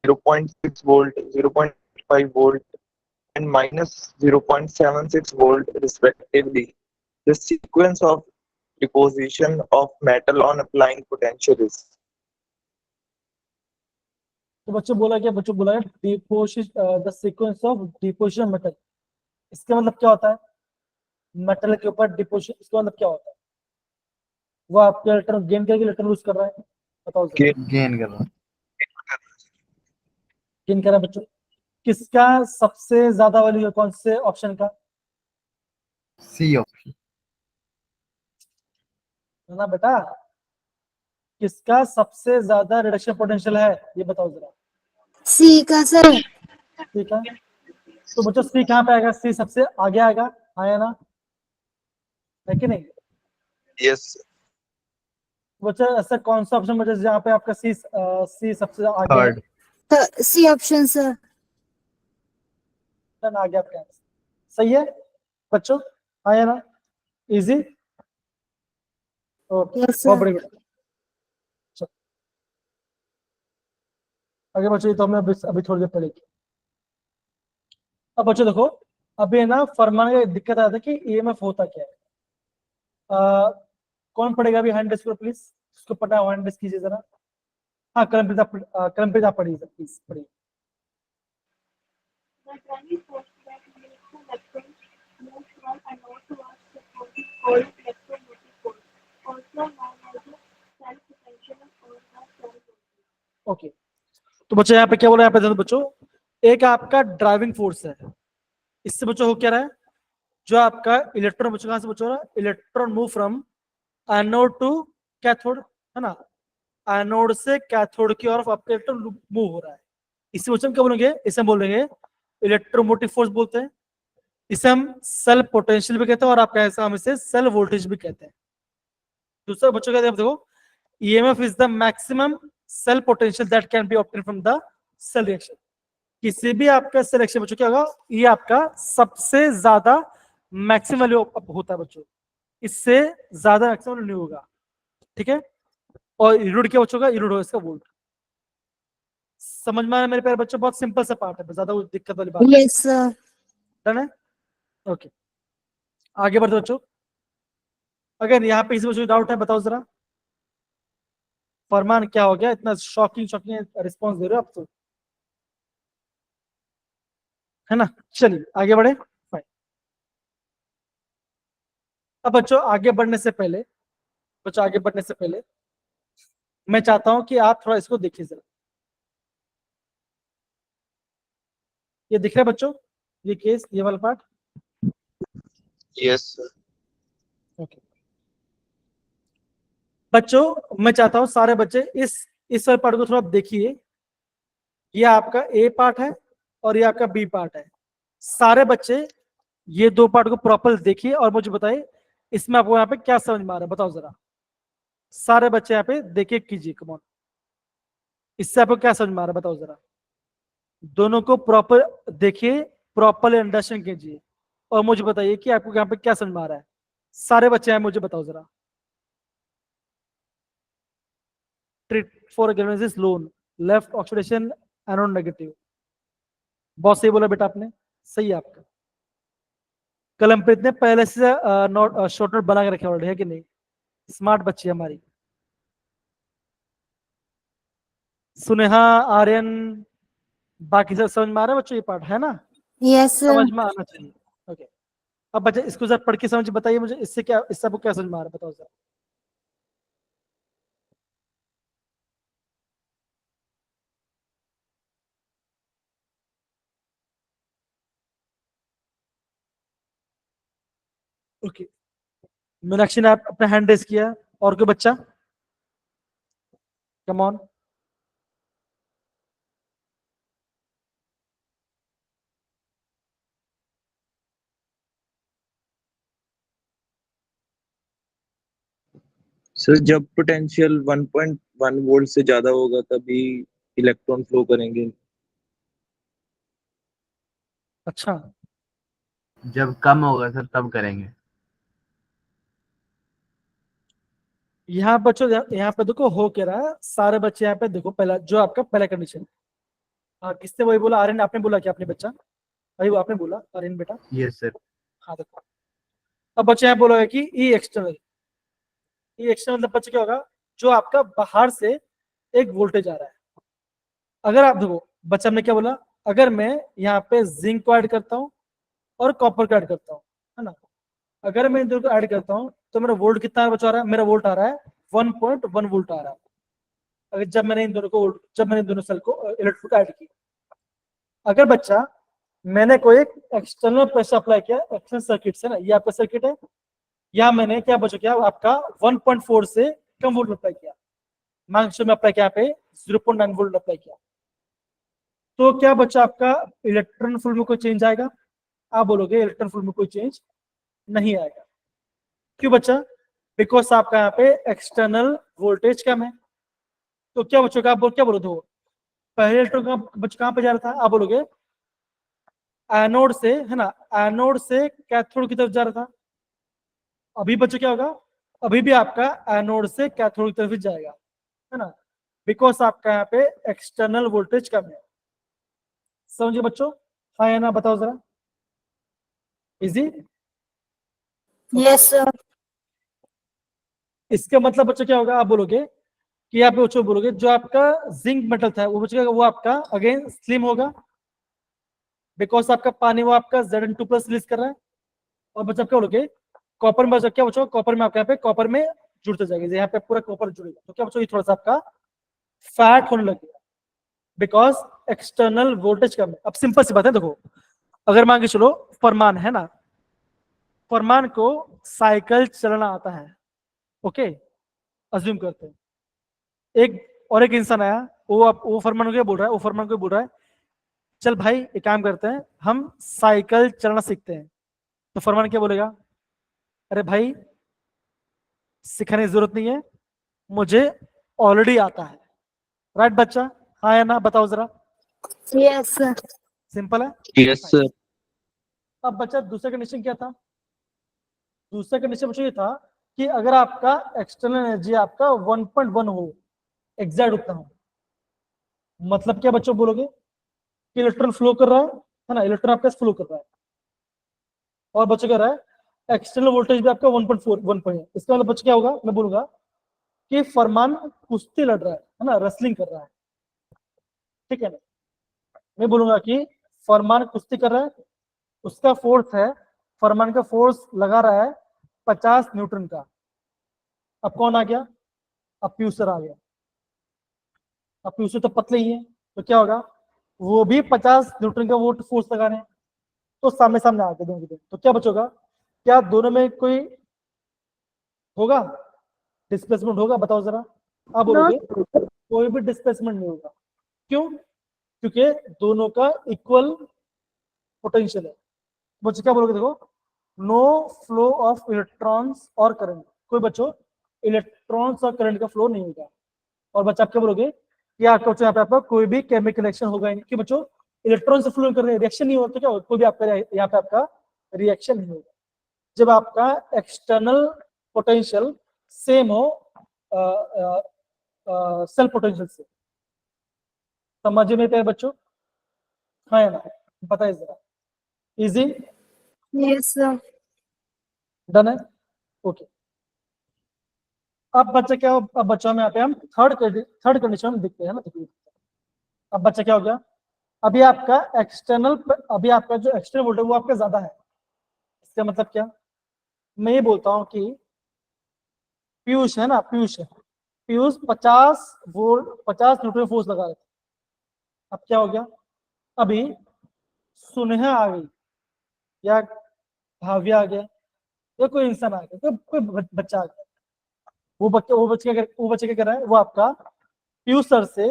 0.6 volt, 0.5 volt, and minus 0.76 volt respectively. The sequence of deposition of metal on applying potential is. तो बच्चों बोला क्या? बच्चों बोला है deposition, the sequence of deposition metal. इसका मतलब क्या होता है? मेटल के ऊपर डिपोजिशन, इसका मतलब क्या होता है? वो आपके इलेक्ट्रॉन गेन करके इलेक्ट्रॉन लूज कर रहा है, बताओ जरा। गेन कर रहा गेन कर रहा है बच्चों। किसका सबसे ज्यादा वैल्यू है, कौन से ऑप्शन का? C option. है ना बेटा? किसका सबसे ज्यादा रिडक्शन पोटेंशियल है, ये बताओ जरा। C का सर। ठीक है, तो बच्चों सी कहाँ पे आएगा? सी सबसे आगे आएगा, हाँ या ना? है कि नहीं? Yes. बच्चा ऐसा कौन सा ऑप्शन बचा जहाँ पे आपका सी सबसे आगे है? थर्ड। C option sir. आ गया आपका आंसर, सही है बच्चों? हाँ या ना? इजी। ओके, Yes बहुत sir. बढ़िया बेटा। चलो, आगे बच्चों, ये तो हमने अभी थोड़ी देर पढ़ेगी। अब बच्चों देखो, अभी है ना फरमान का दिक्कत आया था कि EMF होता क्या है। कौन पढ़ेगा अभी? हैंड रेस करो प्लीज, उसको पता है हैंड रेस कीजिए जरा। हाँ कलमप्रीत आप पढ़िए सर, प्लीज पढ़िए। The driving force that makes the electrons move from anode towards the pole is called electromotive force, also known as the cell potential or the cell voltage. Okay, तो बच्चों यहाँ पे क्या बोला? यहाँ पे देखो बच्चों, एक आपका ड्राइविंग फोर्स है, इससे बच्चों हो क्या रहा है? जो आपका इलेक्ट्रॉन बच्चों कहाँ से बच्चों रहा है? Electron move from anode to cathode, है ना? एनोड से कैथोड की ओर आपका इलेक्ट्रॉन मूव हो रहा है। इसी बच्चों क्या बोलेंगे? इसे हम बोलेंगे इलेक्ट्रोमोटिव फोर्स बोलते हैं, इसे हम सेल पोटेंशियल भी कहते हैं, और आप कैसे हम इसे सेल वोल्टेज भी कहते हैं। दूसरा बच्चों का देखो, EMF is the maximum cell potential that can be obtain from the cell reaction. किसी भी आपका सेल रिएक्शन बच्चों क्या होगा, ये आपका सबसे ज्यादा मैक्सिमम वैल्यू होता है बच्चों, इससे ज्यादा मैक्सिमम वैल्यू नहीं होगा, ठीक है। और यूनिट क्या बच्चों का, यूनिट होगा इसका वोल्ट। समझ में आया मेरे प्यारे बच्चों, बहुत सिंपल सा पार्ट है, ज्यादा दिक्कत वाली बात Yes, sir. डन है। ओके, आगे बढ़ते बच्चों। अगर यहाँ पे किसी बच्चों को डाउट है बताओ जरा। फरमान क्या हो गया, इतना शॉकिंग रिस्पॉन्स दे रहे हो आप तो, है ना। चलिए आगे बढ़े। फाइन। अब बच्चों आगे बढ़ने से पहले, मैं चाहता हूं कि आप थोड़ा इसको देखिए जरा। ये दिख रहा है बच्चों, ये केस, ये वाला पार्ट। Yes, sir. ओके बच्चों, मैं चाहता हूं सारे बच्चे इस वाले पार्ट को थोड़ा देखिए। ये आपका ए पार्ट है और ये आपका बी पार्ट है। सारे बच्चे ये दो पार्ट को प्रॉपर देखिए और मुझे बताइए इसमें आपको यहाँ पे क्या समझ में आ रहा है, बताओ जरा। सारे बच्चे यहाँ पे देखिए, कीजिए, कम ऑन। इससे आपको क्या समझ में आ रहा है बताओ जरा। दोनों को प्रॉपर देखिए, प्रॉपर अंडरस्टैंड कीजिए और मुझे बताइए कि आपको यहाँ पे क्या समझ में आ रहा है। सारे बच्चे हैं, मुझे बताओ जरा। Treat for galvanic loan, left oxidation, anode negative. बहुत सही बोला बेटा आपने, सही है आपका। कलमप्रीत ने पहले से नोट शॉर्ट नोट बना के रखे ऑलरेडी, है कि नहीं। स्मार्ट बच्ची हमारी। सुनेहा, आर्यन, बाकी सब समझ में आ रहा है बच्चों, ये पार्ट है ना, Yes, sir. समझ में आना चाहिए। ओके, अब बच्चे इसको जरा पढ़ के समझ बताइए मुझे, इससे क्या, इससे आपको क्या समझ में आ रहा है बताओ जरा। ओके, मीनाक्षी ने अपना हैंड रेस किया, और कोई बच्चा, कम ऑन। सर जब पोटेंशियल 1.1 वोल्ट से ज्यादा होगा तभी इलेक्ट्रॉन फ्लो करेंगे। अच्छा, जब कम होगा सर तब करेंगे। यहाँ बच्चों यहाँ पे देखो हो क्या रहा है। सारे बच्चे यहाँ पे देखो, पहला जो आपका पहला कंडीशन, किसने वही बोला, आर्यन आपने बोला क्या, अपने बच्चा भाई वो आपने बोला आर्यन बेटा। Yes sir. हाँ देखो, अब बच्चे यहाँ बोला कि ई एक्सटर्नल, मतलब बच्चे क्या होगा, जो आपका बाहर से एक वोल्टेज आ रहा है। अगर आप देखो बच्चा ने क्या बोला, अगर मैं यहाँ पे जिंक को ऐड करता हूँ और कॉपर को ऐड करता हूँ, है ना, अगर मैं इन दोनों को ऐड करता हूँ तो मेरा वोल्ट कितना बचा रहा है, मेरा वोल्ट आ रहा है 1.1 वोल्ट आ रहा है। अगर जब मैंने इन दोनों सेल को इलेक्ट्रोड ऐड किया, अगर बच्चा मैंने कोई एक एक्सटर्नल प्रेशर अप्लाई किया, एक्सटर्नल सर्किट से ना, ये आपका सर्किट है, या मैंने क्या बचा किया आपका 1.4 से कम वोल्ट अप्लाई किया, मैक्सिमम में अप्लाई किया यहाँ पे 0.9 वोल्ट अप्लाई किया, तो क्या बच्चा आपका इलेक्ट्रॉन फुल में कोई चेंज आएगा। आप बोलोगे इलेक्ट्रॉन फुल में कोई चेंज नहीं आएगा। क्यों बच्चा, बिकॉज आपका यहाँ पे एक्सटर्नल वोल्टेज कम है। तो क्या बच्चों का, आप क्या बोलोगे, हो पहले इलेक्ट्रॉन का बच्चा कहाँ पे जा रहा था, आप बोलोगे एनोड से, है ना, एनोड से कैथोड की तरफ जा रहा था। अभी बच्चों क्या होगा, अभी भी आपका एनोड से कैथोड की तरफ ही जाएगा, है ना, बिकॉज आपका यहाँ पे एक्सटर्नल वोल्टेज कम है। समझिए बच्चों, हाँ या ना बताओ जरा। इजी। Yes, sir. इसका मतलब बच्चों क्या होगा, आप बोलोगे कि आप बच्चों बोलोगे जो आपका जिंक मेटल था वो बच्चों वो आपका अगेन स्लिम होगा, बिकॉज आपका पानी वो आपका Zn2+ रिलीज कर रहा है। और बच्चा क्या बोलोगे, कॉपर में बच्चा क्या बच्चों, कॉपर में आपका यहाँ पे कॉपर में जुड़ते जाएगा, यहाँ पे पूरा कॉपर जुड़ेगा, तो क्या बच्चों ये थोड़ा सा आपका फैट होने लगेगा, बिकॉज एक्सटर्नल वोल्टेज कम है। अब सिंपल सी बात है, देखो अगर मान के चलो फरमान है ना, फरमान को साइकिल चलाना आता है, ओके, अज्यूम करते हैं एक और एक इंसान आया, वो फरमान को क्या बोल रहा है, वो फरमान को बोल रहा है चल भाई एक काम करते हैं, हम साइकिल चलाना सीखते हैं। तो फरमान क्या बोलेगा? अरे भाई सिखाने की जरूरत नहीं है, मुझे ऑलरेडी आता है। राइट बच्चा? हाँ या ना बताओ जरा। Yes, sir. सिंपल है। Yes sir. अब बच्चा दूसरा कंडीशन क्या था? दूसरा कंडीशन बच्चों ये था कि अगर आपका एक्सटर्नल एनर्जी आपका 1.1 हो, एग्जैक्ट उतना हो। मतलब क्या बच्चों बोलोगे कि इलेक्ट्रॉन फ्लो कर रहा है ना, इलेक्ट्रॉन आपका फ्लो कर रहा है, और बच्चों कह रहा है एक्सटर्नल वोल्टेज भी आपका 1.4 1 पॉइंट। इसका मतलब बच्चों क्या होगा, मैं बोलूंगा कि फरमान कुश्ती लड़ रहा है ना, रेसलिंग कर रहा है। ठीक है ना? मैं बोलूंगा कि फरमान कुश्ती कर रहा है, उसका फोर्स है, फरमान का फोर्स लगा रहा है 50 न्यूटन का। अब कौन आ गया? अब प्यूसर आ गया। अब प्यूसर तो पतले ही है, तो क्या होगा, वो भी 50 न्यूटन का वो फोर्स लगा रहे हैं, तो सामने सामने आके दोनों, तो क्या बचोगा, क्या दोनों में कोई होगा डिस्प्लेसमेंट होगा? बताओ जरा। आप No, बोलोगे कोई भी डिस्प्लेसमेंट नहीं होगा। क्यों? क्योंकि दोनों का इक्वल पोटेंशियल है। बच्चों क्या बोलोगे, देखो, नो फ्लो ऑफ इलेक्ट्रॉन्स और करंट। कोई बच्चों इलेक्ट्रॉन्स और करंट का फ्लो नहीं होगा। और बच्चा आप क्या बोलोगे कि आपका बच्चों यहाँ पे आपका कोई भी केमिकल रिएक्शन होगा ही नहीं। कि बच्चों इलेक्ट्रॉन से फ्लो कर रहे हैं, रिएक्शन नहीं होता, तो क्या होगा, कोई भी आपका यहाँ पे आपका रिएक्शन नहीं होगा जब आपका एक्सटर्नल पोटेंशियल सेम हो सेल्फ पोटेंशियल से। समझ में पे बच्चों? हाँ या ना बताइए जरा। इजी? Yes, sir. डन है? ओके। अब बच्चा क्या हो, अब बच्चों में यहाँ पे हम थर्ड कंडीशन में दिखते हैं ना, देखिए। अब बच्चा क्या हो गया, अभी आपका एक्सटर्नल, अभी आपका जो एक्सटर्नल वोल्टेज वो आपका ज्यादा है। इसका मतलब क्या, मैं ये बोलता हूँ कि पीयूष है ना, पीयूष 50 वोल्ट 50 न्यूटन फोर्स लगा रहे थे। अब क्या हो गया, अभी सुनेहा आ गई, या भाव्य आ गया, या कोई इंसान आ गया, कोई बच्चा आ गया। वो बच्चे क्या कर रहा है, वो आपका पीयूष सर से,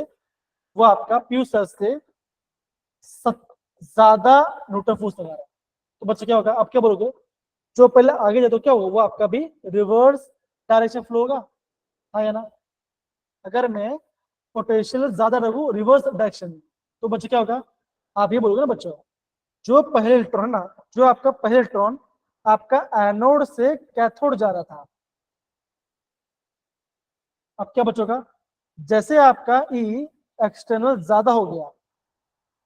वो आपका पीयूष सर से ज्यादा न्यूटन फोर्स लगा रहा है। तो बच्चा क्या होगा, आप क्या बोलोगे, जो पहले आगे जाए तो क्या होगा, वो आपका भी रिवर्स डायरेक्शन फ्लो होगा। हाँ या ना? अगर मैं पोटेंशियल ज्यादा रखूं रिवर्स डायरेक्शन में, तो बच्चे क्या होगा, आप ये बोलोगे ना बच्चों, जो पहले इलेक्ट्रॉन है ना, जो आपका पहले इलेक्ट्रॉन आपका एनोड से कैथोड जा रहा था, अब क्या बचोगा, जैसे आपका ई एक्सटर्नल ज्यादा हो गया,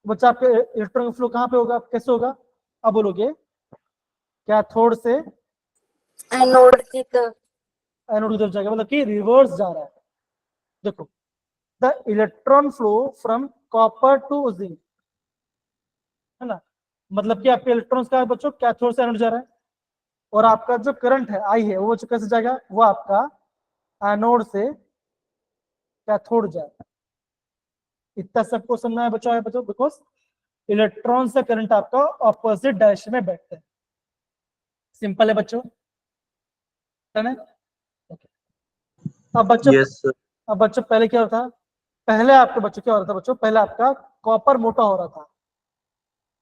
बच्चा आपके इलेक्ट्रॉन का फ्लो कहाँ पे होगा, कैसे होगा? अब बोलोगे कैथोड से Anode की तरफ. एनोड की तरफ जाएगा, मतलब कि रिवर्स जा रहा है। देखो, the electron flow from copper two zinc, है ना, मतलब कि आपके इलेक्ट्रॉन्स का बच्चों कैथोड से एनोड जा रहा है, और आपका जो करंट है आई है वो कैसे जाएगा, वो आपका एनोड से कैथोड जाएगा। इतना सबको समझना है बच्चों? है बच्चों, बिकॉज इलेक्ट्रॉन से करंट आपका ऑपोजिट डायरेक्शन में बैठता है। सिंपल है बच्चों, है ना? Okay. अब बच्चों, यस सर। अब बच्चों पहले क्या होता था, पहले आपके बच्चों क्या हो रहा था बच्चों, पहले आपका कॉपर मोटा हो रहा था,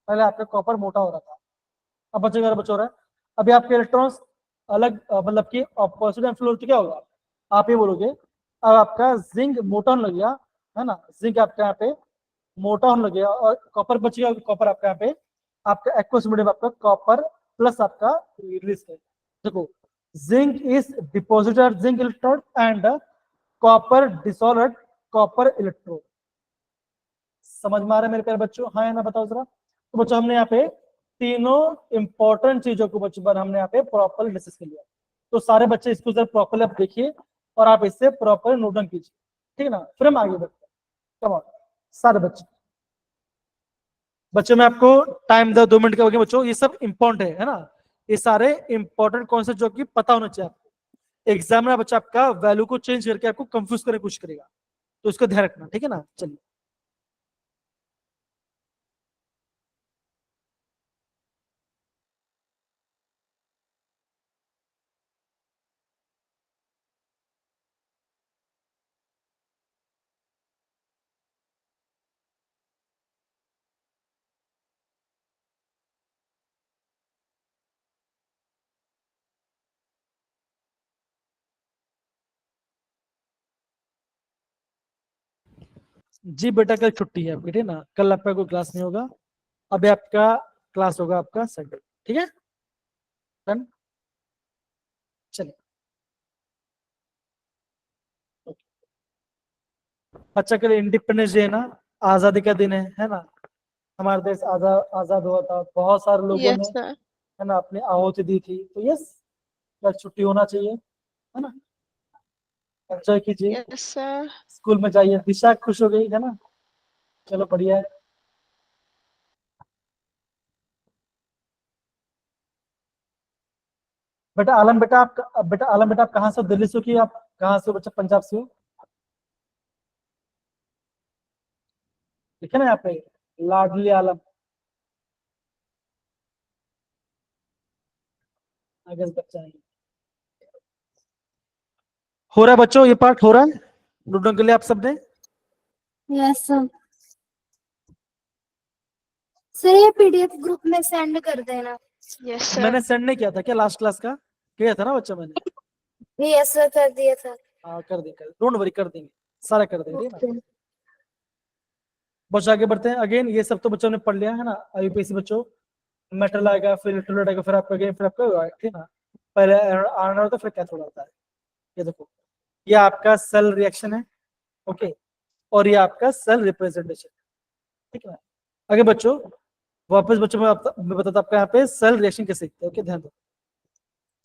पहले आपका कॉपर मोटा हो रहा था। अब बच्चों क्या बच्चों हो रहा है, अभी आपके इलेक्ट्रॉन्स अलग मतलब कि ऑपोजिट में फ्लो, तो क्या होगा, आप ये बोलोगे अब आपका जिंक मोटा होने लग गया, है ना, जिंक आपका यहाँ पे मोटा होने लग गया, और कॉपर बच गया, कॉपर आपका यहाँ पे आपका एक्वस मीडियम आपका कॉपर प्लस आपका रिलीज है। देखो, zinc is deposited zinc electrode and copper dissolved copper electrode. समझ में आ रहा है मेरे प्यारे बच्चों? हाँ या ना बताओ जरा। तो बच्चों हमने यहाँ पे तीनों इंपॉर्टेंट चीजों को बच्चों पर हमने यहाँ पे प्रॉपर डिस्कस कर लिया। तो सारे बच्चे इसको जरा प्रॉपरली आप देखिए और आप इससे प्रॉपर नोट डाउन कीजिए, ठीक है ना, फिर हम आगे बढ़ते हैं। कम ऑन सारे बच्चे, बच्चों मैं आपको टाइम दो 2 मिनट का हो गया बच्चों, ये सब इंपॉर्टेंट है ना, ये सारे इंपॉर्टेंट कॉन्सेप्ट जो कि पता होना चाहिए आपको। एग्जाम में बच्चा आपका वैल्यू को चेंज करके आपको कंफ्यूज करने की कोशिश करेगा, तो इसको ध्यान रखना, ठीक है ना। चलिए। जी बेटा कल छुट्टी है आपकी, ठीक है ना, कल आपका कोई क्लास नहीं होगा, अभी आपका क्लास होगा आपका संडे, ठीक है, डन, चलिए। बच्चा के लिए इंडिपेंडेंस डे है ना, आजादी का दिन है ना, हमारा देश आजाद आजाद हुआ था, बहुत सारे लोगों ने, Yes, sir. है ना, अपनी आहुति दी थी, तो यस कल छुट्टी होना चाहिए, है ना, एंजॉय कीजिए, Yes, sir. स्कूल में जाइए। दिशा खुश हो गई है ना, चलो बढ़िया है। बेटा आलम बेटा आप कहाँ से हो? दिल्ली से हो कि आप कहाँ से हो बच्चा? पंजाब से हो? लिखे ना यहाँ पे लाडली आलम, आगे से बच्चा नहीं हो रहा है बच्चों, ये पार्ट हो रहा है लूडो के लिए आप सबने? यस सर, ये पीडीएफ ग्रुप में सेंड कर देना। Yes, sir. मैंने सेंड नहीं किया था क्या लास्ट क्लास का? किया था ना बच्चा मैंने? यस सर, कर दिया था। हाँ कर देंगे, डोंट वरी, कर देंगे, सारा कर देंगे, ठीक है ना। ओके। बच्चों आगे बढ़ते हैं। अगेन ये सब तो बच्चों ने पढ़ लिया है ना, यूपीएससी बच्चों, मेटल आएगा, फिर इलेक्ट्रोलाइट आएगा, फिर आपका गेम, फिर आपका, ठीक है ना, पहले आयरन होता है, फिर कैथोड आता है। ये देखो, ये आपका सेल रिएक्शन है, ओके, और ये आपका सेल रिप्रेजेंटेशन, ठीक है ना। आगे बच्चों, वापस बच्चों मैं बताता आपको यहाँ पे सेल रिएक्शन कैसे लिखते हैं, ओके, ध्यान दो।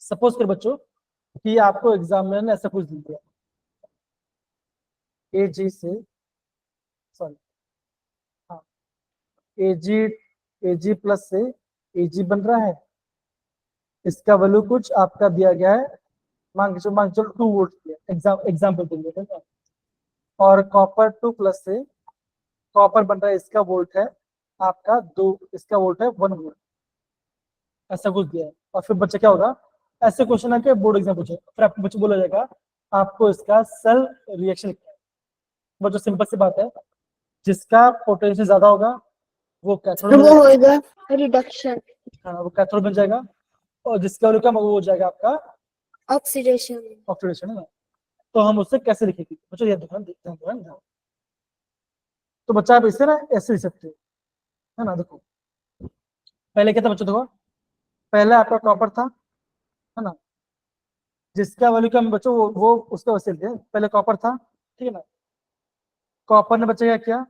सपोज कर बच्चों कि आपको एग्जामिनर ने ऐसा कुछ दिया, एजी से, सॉरी, हाँ, एजी एजी प्लस से एजी बन रहा है, इसका वैल्यू कुछ आपका दिया गया है, मान के चलो 2 वोल्ट दिया, एग्जाम्पल के लिए, ठीक है। और कॉपर 2 प्लस से कॉपर बन रहा है, इसका वोल्ट है आपका 2, इसका वोल्ट है 1 वोल्ट, ऐसा कुछ दिया है। और फिर बच्चा क्या होगा, ऐसे क्वेश्चन आके बोर्ड एग्जाम पूछे, फिर आपको बच्चे बोला जाएगा आपको इसका सेल रिएक्शन लिखना है। बच्चों सिंपल सी बात है, जिसका पोटेंशियल ज्यादा होगा वो कैथोड वो बन जाएगा, होएगा रिडक्शन, हाँ वो कैथोड बन जाएगा, और जिसका वैल्यू कम होगा वो हो जाएगा आपका ऑक्सीडेशन। ऑक्सीडेशन, है ना। तो हम उससे कैसे लिखेंगे बच्चों, ये ध्यान ध्यान। तो बच्चा आप इसे ना ऐसे लिख सकते हो, है ना। देखो पहले क्या था बच्चों, देखो पहले आपका कॉपर था, है ना, जिसका वैल्यू कम बच्चों वो उसका वैसे लिखते हैं, पहले कॉपर था, ठीक है ना। कॉपर ने बच्चा क्या किया,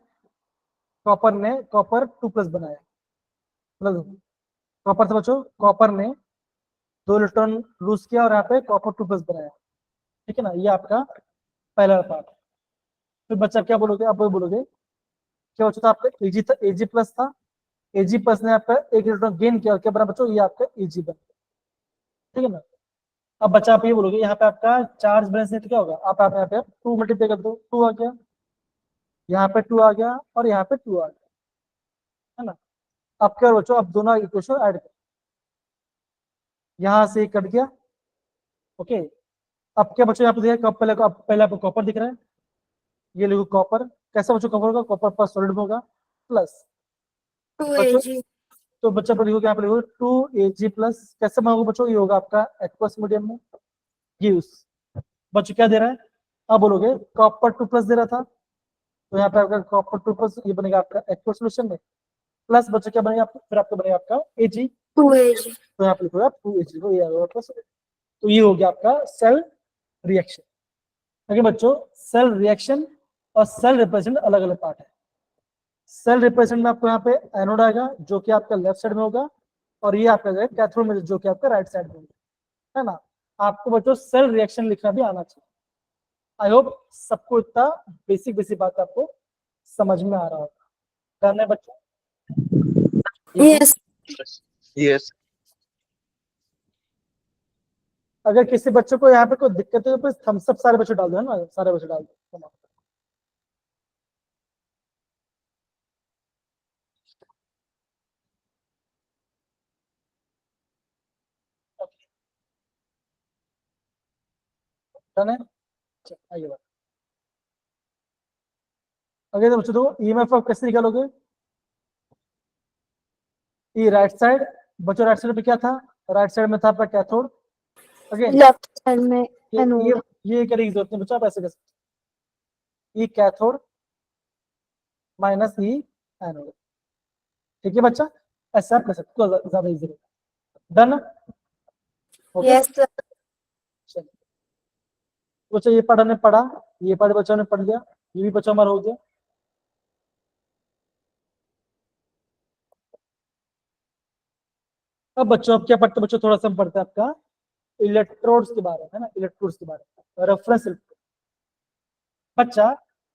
कॉपर ने कॉपर 2 प्लस बनाया, मतलब कॉपर था बच्चों, कॉपर ने 2 इलेक्ट्रॉन लूज किया और यहाँ पे कॉपर 2 प्लस बनाया, ठीक है ना। ये आपका पहला पार्ट। फिर बच्चा क्या बोलोगे, आप बोलोगे क्या बच्चा था आपका एजी था, एजी प्लस था, एजी प्लस ने आपका 1 इलेक्ट्रॉन गेन किया, और क्या बना बच्चों, ये आपका एजी बन गया, ठीक है ना। अब बच्चा आप ये बोलोगे यहाँ पे आपका चार्ज बैलेंस नहीं, तो क्या होगा, आप यहाँ पे 2 मल्टीप्लाई कर दो, 2 आ गया, यहाँ पे 2 आ गया, और यहाँ पे 2 आ गया, है ना। अब क्या बच्चों, अब दोनों इक्वेशन ऐड कर, यहाँ से कट गया, ओके। अब क्या बच्चों यहाँ पे देखा, पहले आपको कॉपर दिख रहा है, ये लिखो कॉपर, कैसा बच्चों कॉपर होगा, कॉपर पर सॉलिड में होगा, प्लस बच्चों, 2Ag। तो बच्चा पर लिखो, यहाँ पे लिखो 2Ag प्लस, कैसे में होगा बच्चों, ये होगा आपका एक्वस मीडियम में, यूज। बच्चों क्या दे रहा है, अब बोलोगे कॉपर 2 प्लस दे रहा था, तो यहाँ पे आपका कॉपर 2 प्लस ये बनेगा आपका एक्वस सोल्यूशन में, प्लस बच्चों क्या बनेगा, फिर आपका बनेगा आपका Ag, 2Ag। तो यहाँ पे लिखोगा 2Ag, तो ये आ गया प्लस, तो ये हो गया आपका सेल रिएक्शन। ओके बच्चों, सेल रिएक्शन और सेल रिप्रेजेंट अलग अलग पार्ट है। सेल रिप्रेजेंट में आपको यहाँ पे एनोड आएगा जो कि आपका लेफ्ट साइड में होगा, और ये आपका जाएगा कैथोड में जो कि आपका राइट साइड में होगा, है ना। आपको बच्चों सेल रिएक्शन लिखना भी आना चाहिए। आई होप सबको इतना बेसिक बात आपको समझ में आ रहा होगा। डन है बच्चों? यस। Yes. अगर किसी बच्चे को यहाँ पे कोई दिक्कत है तो थम्स अप सारे बच्चे डाल दो, है ना, सारे बच्चे डाल दो। डन है, आइए बात अगर तो बच्चों देखो ईएमएफ आप कैसे निकालोगे, ये राइट साइड, बच्चों राइट साइड पे क्या था, राइट साइड में था आपका कैथोड, अगेन लेफ्ट साइड में ये एनोड। ये करने की जरूरत नहीं बच्चों, आप ऐसे कर सकते, ये कैथोड माइनस ही एनोड। ठीक है बच्चा, ऐसा आप कर सकते हो, ज्यादा इजी रहेगा। डन? Okay yes sir. चलिए बच्चा, ये पढ़ा ने पढ़ा, ये पढ़े बच्चों ने पढ़ लिया, ये भी बच्चा हमारा हो गया। अब बच्चों, अब क्या पढ़ते बच्चों, थोड़ा सा हम पढ़ते हैं आपका इलेक्ट्रोड्स के बारे में, है ना, इलेक्ट्रोड्स के बारे में, रेफरेंस इलेक्ट्रोड। बच्चा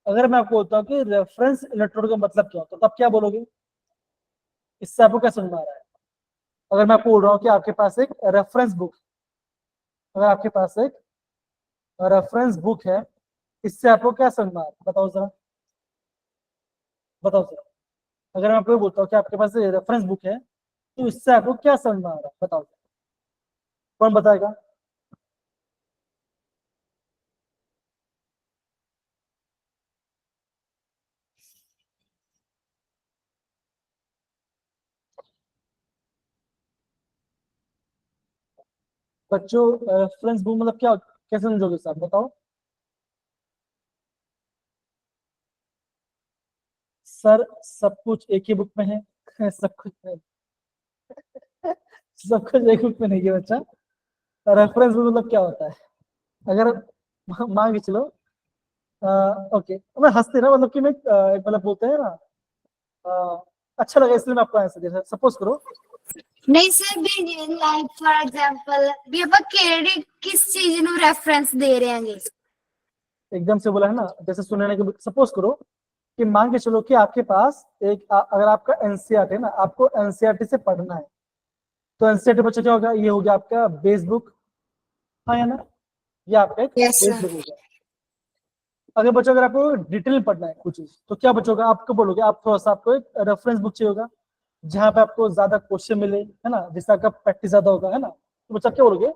अगर मैं आपको बोलता हूँ कि रेफरेंस इलेक्ट्रोड का मतलब क्या होता है, तो आप क्या बोलोगे? इससे आपको क्या समझ में आ रहा है? अगर मैं आपको बोल रहा हूँ कि आपके पास एक रेफरेंस बुक, अगर आपके पास एक रेफरेंस बुक है, इससे आपको क्या समझ में आ रहा है? बताओ जरा, बताओ जरा। अगर मैं आपको बोलता हूँ कि आपके पास रेफरेंस बुक है, तो इससे आपको क्या समझ में आ रहा है? बताओ, कौन बताएगा? बच्चों रेफरेंस बुक मतलब क्या, कैसे समझोगे साहब, बताओ। सर सब कुछ एक ही बुक में है? सब कुछ नहीं, सब कुछ एक बुक में नहीं है बच्चा। रेफरेंस बुक मतलब क्या होता है? अगर मान के चलो, ओके, मैं हंसते ना, मतलब कि मैं मतलब बोलते हैं ना, अच्छा लगा इसलिए मैं आपको आंसर दे रहा। सपोज करो, नहीं सर भी लाइक फॉर एग्जांपल भी ਆਪਾਂ ਕਿਹੜੀ किस चीज ਨੂੰ रेफरेंस दे रहे हैं। एकदम से बोला है ना, जैसे सुनने के, सपोज करो कि मान के चलो कि आपके पास एक अगर आपका एनसीईआरटी है ना, आपको एनसीईआरटी से पढ़ना है, तो एनसीईआरटी बच्चा क्या होगा? ये हो गया आपका बेस बुक, हाँ या ना, ये आपका एक यस बेस सर। बुक हो गया। अगर बच्चों, अगर आपको डिटेल में पढ़ना है कुछ चीज, तो क्या बच्चों का आपको बोलोगे, आप थोड़ा सा आपको एक रेफरेंस बुक चाहिए होगा, जहाँ पे आपको ज्यादा क्वेश्चन मिले, है ना, जिससे आपका प्रैक्टिस ज्यादा होगा, है ना। तो बच्चा क्या बोलोगे?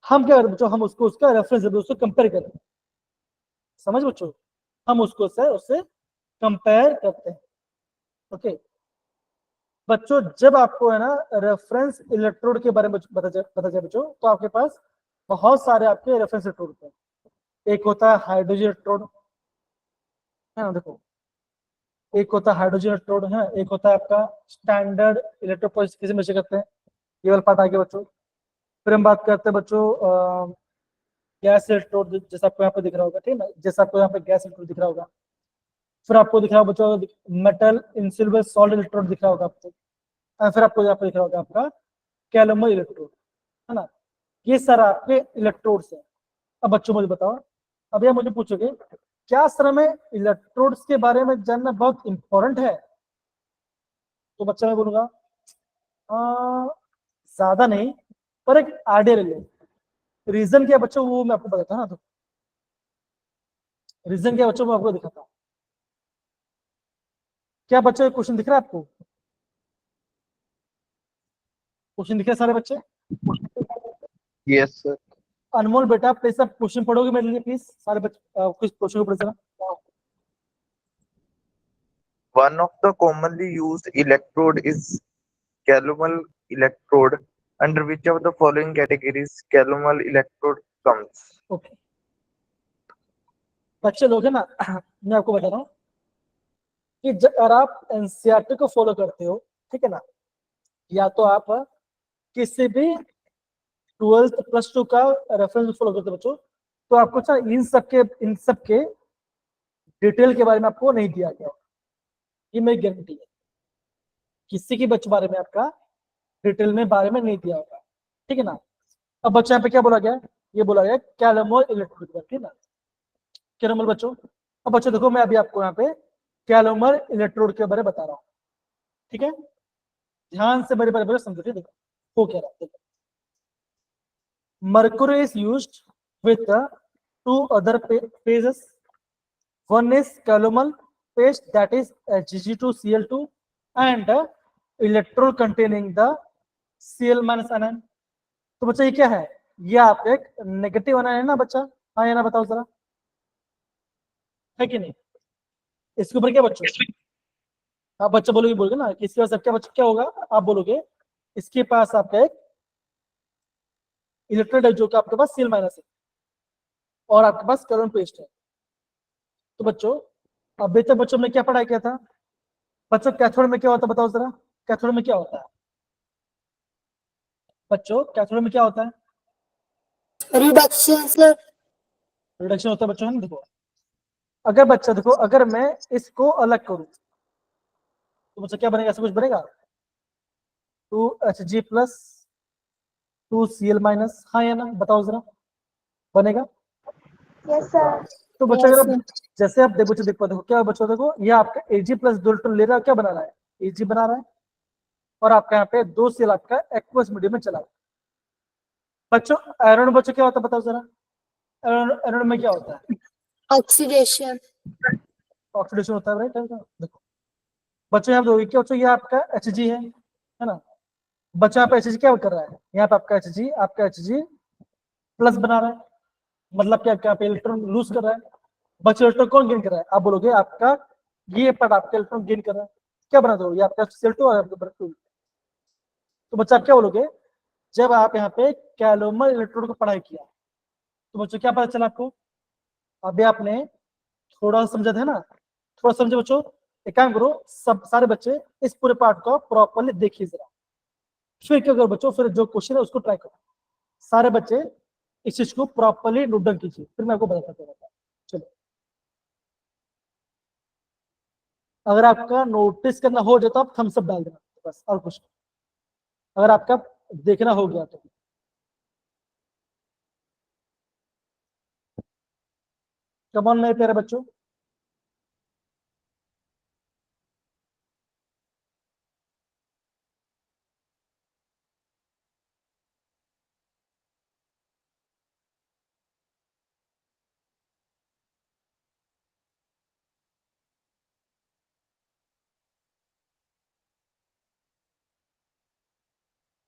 हम क्या करें बच्चों, हम उसको उसका रेफरेंस उससे कंपेयर करें, समझ बच्चों, हम उसको उससे कंपेयर करते हैं। ओके बच्चों, जब आपको है ना रेफरेंस इलेक्ट्रोड के बारे में पता जाए बच्चों, तो आपके पास बहुत सारे आपके रेफरेंस इलेक्ट्रोड होते हैं। एक होता है हाइड्रोजन इलेक्ट्रोड, है ना, देखो, एक होता है हाइड्रोजन इलेक्ट्रोड है, एक होता है आपका स्टैंडर्ड इलेक्ट्रोड, किसे मेजर करते हैं, ये वाला पार्ट आ गया बच्चों। फिर हम बात करते हैं बच्चों गैस इलेक्ट्रोड, जैसा आपको यहाँ पे दिख रहा होगा, ठीक है ना, जैसा आपको यहाँ पे गैस इलेक्ट्रोड दिख रहा होगा। फिर आपको दिख रहा होगा बच्चों मेटल इनसॉल्युबल सॉल्ट इलेक्ट्रोड दिख रहा होगा आपको। फिर आपको यहाँ पे दिख रहा होगा आपका कैल्यूम इलेक्ट्रोड, है ना। ये सारा आपके इलेक्ट्रोड्स है। अब बच्चों मुझे बताओ, अब यह मुझे पूछोगे क्या सर में इलेक्ट्रोड्स के बारे में जानना बहुत इंपॉर्टेंट है? तो बच्चा मैं बोलूंगा ज्यादा नहीं, पर एक आइडिया ले लो। रीजन क्या बच्चों, वो मैं आपको बताता हूँ ना, तो रीजन क्या बच्चों मैं आपको दिखाता हूँ। क्या बच्चों क्वेश्चन दिख रहा है आपको? क्वेश्चन दिख रहे सारे बच्चे? Yes, sir. अनमोल बेटा प्लीज आप क्वेश्चन पढ़ोगे मेरे लिए प्लीज, सारे बच्चे कुछ क्वेश्चन को पढ़ जरा। One of the commonly used electrode is Calomel electrode. Under which of the following categories Calomel electrode comes? Okay बच्चे लोग है ना, मैं आपको बता रहा हूँ कि अगर आप एनसीईआरटी को फॉलो करते हो, ठीक है ना, या तो आप किसी भी 12th +2 का रेफरेंस फॉलो करते हो बच्चों, तो आपको इन सब के डिटेल के बारे में आपको नहीं दिया गया, ये मेरी गारंटी है। किसी के बच्चों बारे में आपका डिटेल में बारे में नहीं दिया होगा, ठीक है ना। अब बच्चों यहाँ पे क्या बोला गया? ये बोला गया कैल्यूमल इलेक्ट्रोड, ठीक है ना, कैल्यूमल बच्चों। अब बच्चों देखो, मैं अभी आपको यहाँ पे कैल्यूमल इलेक्ट्रोड के बारे में बता रहा हूँ, ठीक है, ध्यान से मेरे बारे में समझो, ठीक है, हो क्या रहा है। Mercury is used with two other phases. One is calomel phase, that is Gg2Cl2, and electrode containing the Cl- anion. तो बच्चा ये क्या है? ये आप एक नेगेटिव आयन है ना बच्चा, हाँ या ना, बताओ जरा, है कि नहीं? इसके ऊपर क्या बच्चों, आप बच्चा बोलोगे, बोलोगे ना कि इसके पास क्या बच्चा क्या होगा, आप बोलोगे इसके पास आपका एक इलेक्ट्रोड है जो कि आपके पास Cl- है और आपके पास कैल्यूम पेस्ट है। तो बच्चों अभी तक बच्चों ने क्या पढ़ाई किया था? बच्चों कैथोड में क्या होता है बताओ जरा, कैथोड में क्या होता है बच्चों, कैथोड में क्या होता है? Reduction sir. रिडक्शन होता है बच्चों, है ना। देखो अगर बच्चा, देखो अगर मैं इसको अलग करूं तो बच्चा क्या बनेगा, ऐसा कुछ बनेगा, 2Hg प्लस 2Cl माइनस, हाँ या ना बताओ जरा, बनेगा? Yes, sir. तो बच्चा Yes, अगर जैसे आप देखो, देखो क्या बच्चों, देखो ये आपका Ag प्लस 2 इलेक्ट्रॉन ले रहा है, क्या बना रहा है, Ag बना रहा है, और आपका यहाँ पे 2Cl आपका एक्वस मीडियम में चला गया। बच्चों आयरन, बच्चों क्या होता है बताओ जरा, आयरन में क्या होता है, ऑक्सीडेशन। ऑक्सीडेशन होता है, राइट। देखो बच्चों यहाँ पे क्या बच्चों, ये आपका Hg है ना। बच्चा यहाँ पे Hg क्या कर रहा है, यहाँ पे आपका Hg प्लस बना रहा है, मतलब क्या, क्या पे इलेक्ट्रॉन लूज कर रहा है। बच्चा इलेक्ट्रॉन कौन गेन कर रहा है, आप बोलोगे आपका ये पार्ट आपका इलेक्ट्रॉन गेन कर रहा है, क्या बना दो, ये आपका Cl2 और आपका Br2। तो बच्चा आप क्या बोलोगे, जब आप यहाँ पे कैलोमर इलेक्ट्रोड को पढ़ाई किया तो बच्चों क्या पता चला आपको, अभी आपने थोड़ा समझा था ना, थोड़ा समझे बच्चों। एक काम करो, सब सारे बच्चे इस पूरे पार्ट को प्रॉपरली देखिए जरा, फिर क्या करो बच्चों, फिर जो क्वेश्चन है उसको ट्राई करो। सारे बच्चे इस चीज को प्रॉपरली नोट डाउन कीजिए, फिर मैं आपको बताता हूँ। चलो अगर आपका नोटिस करना हो जाए तो आप थम्स अप डाल देना बस, और कुछ नहीं। अगर आपका देखना हो गया तो कमॉन मेरे प्यारे बच्चों।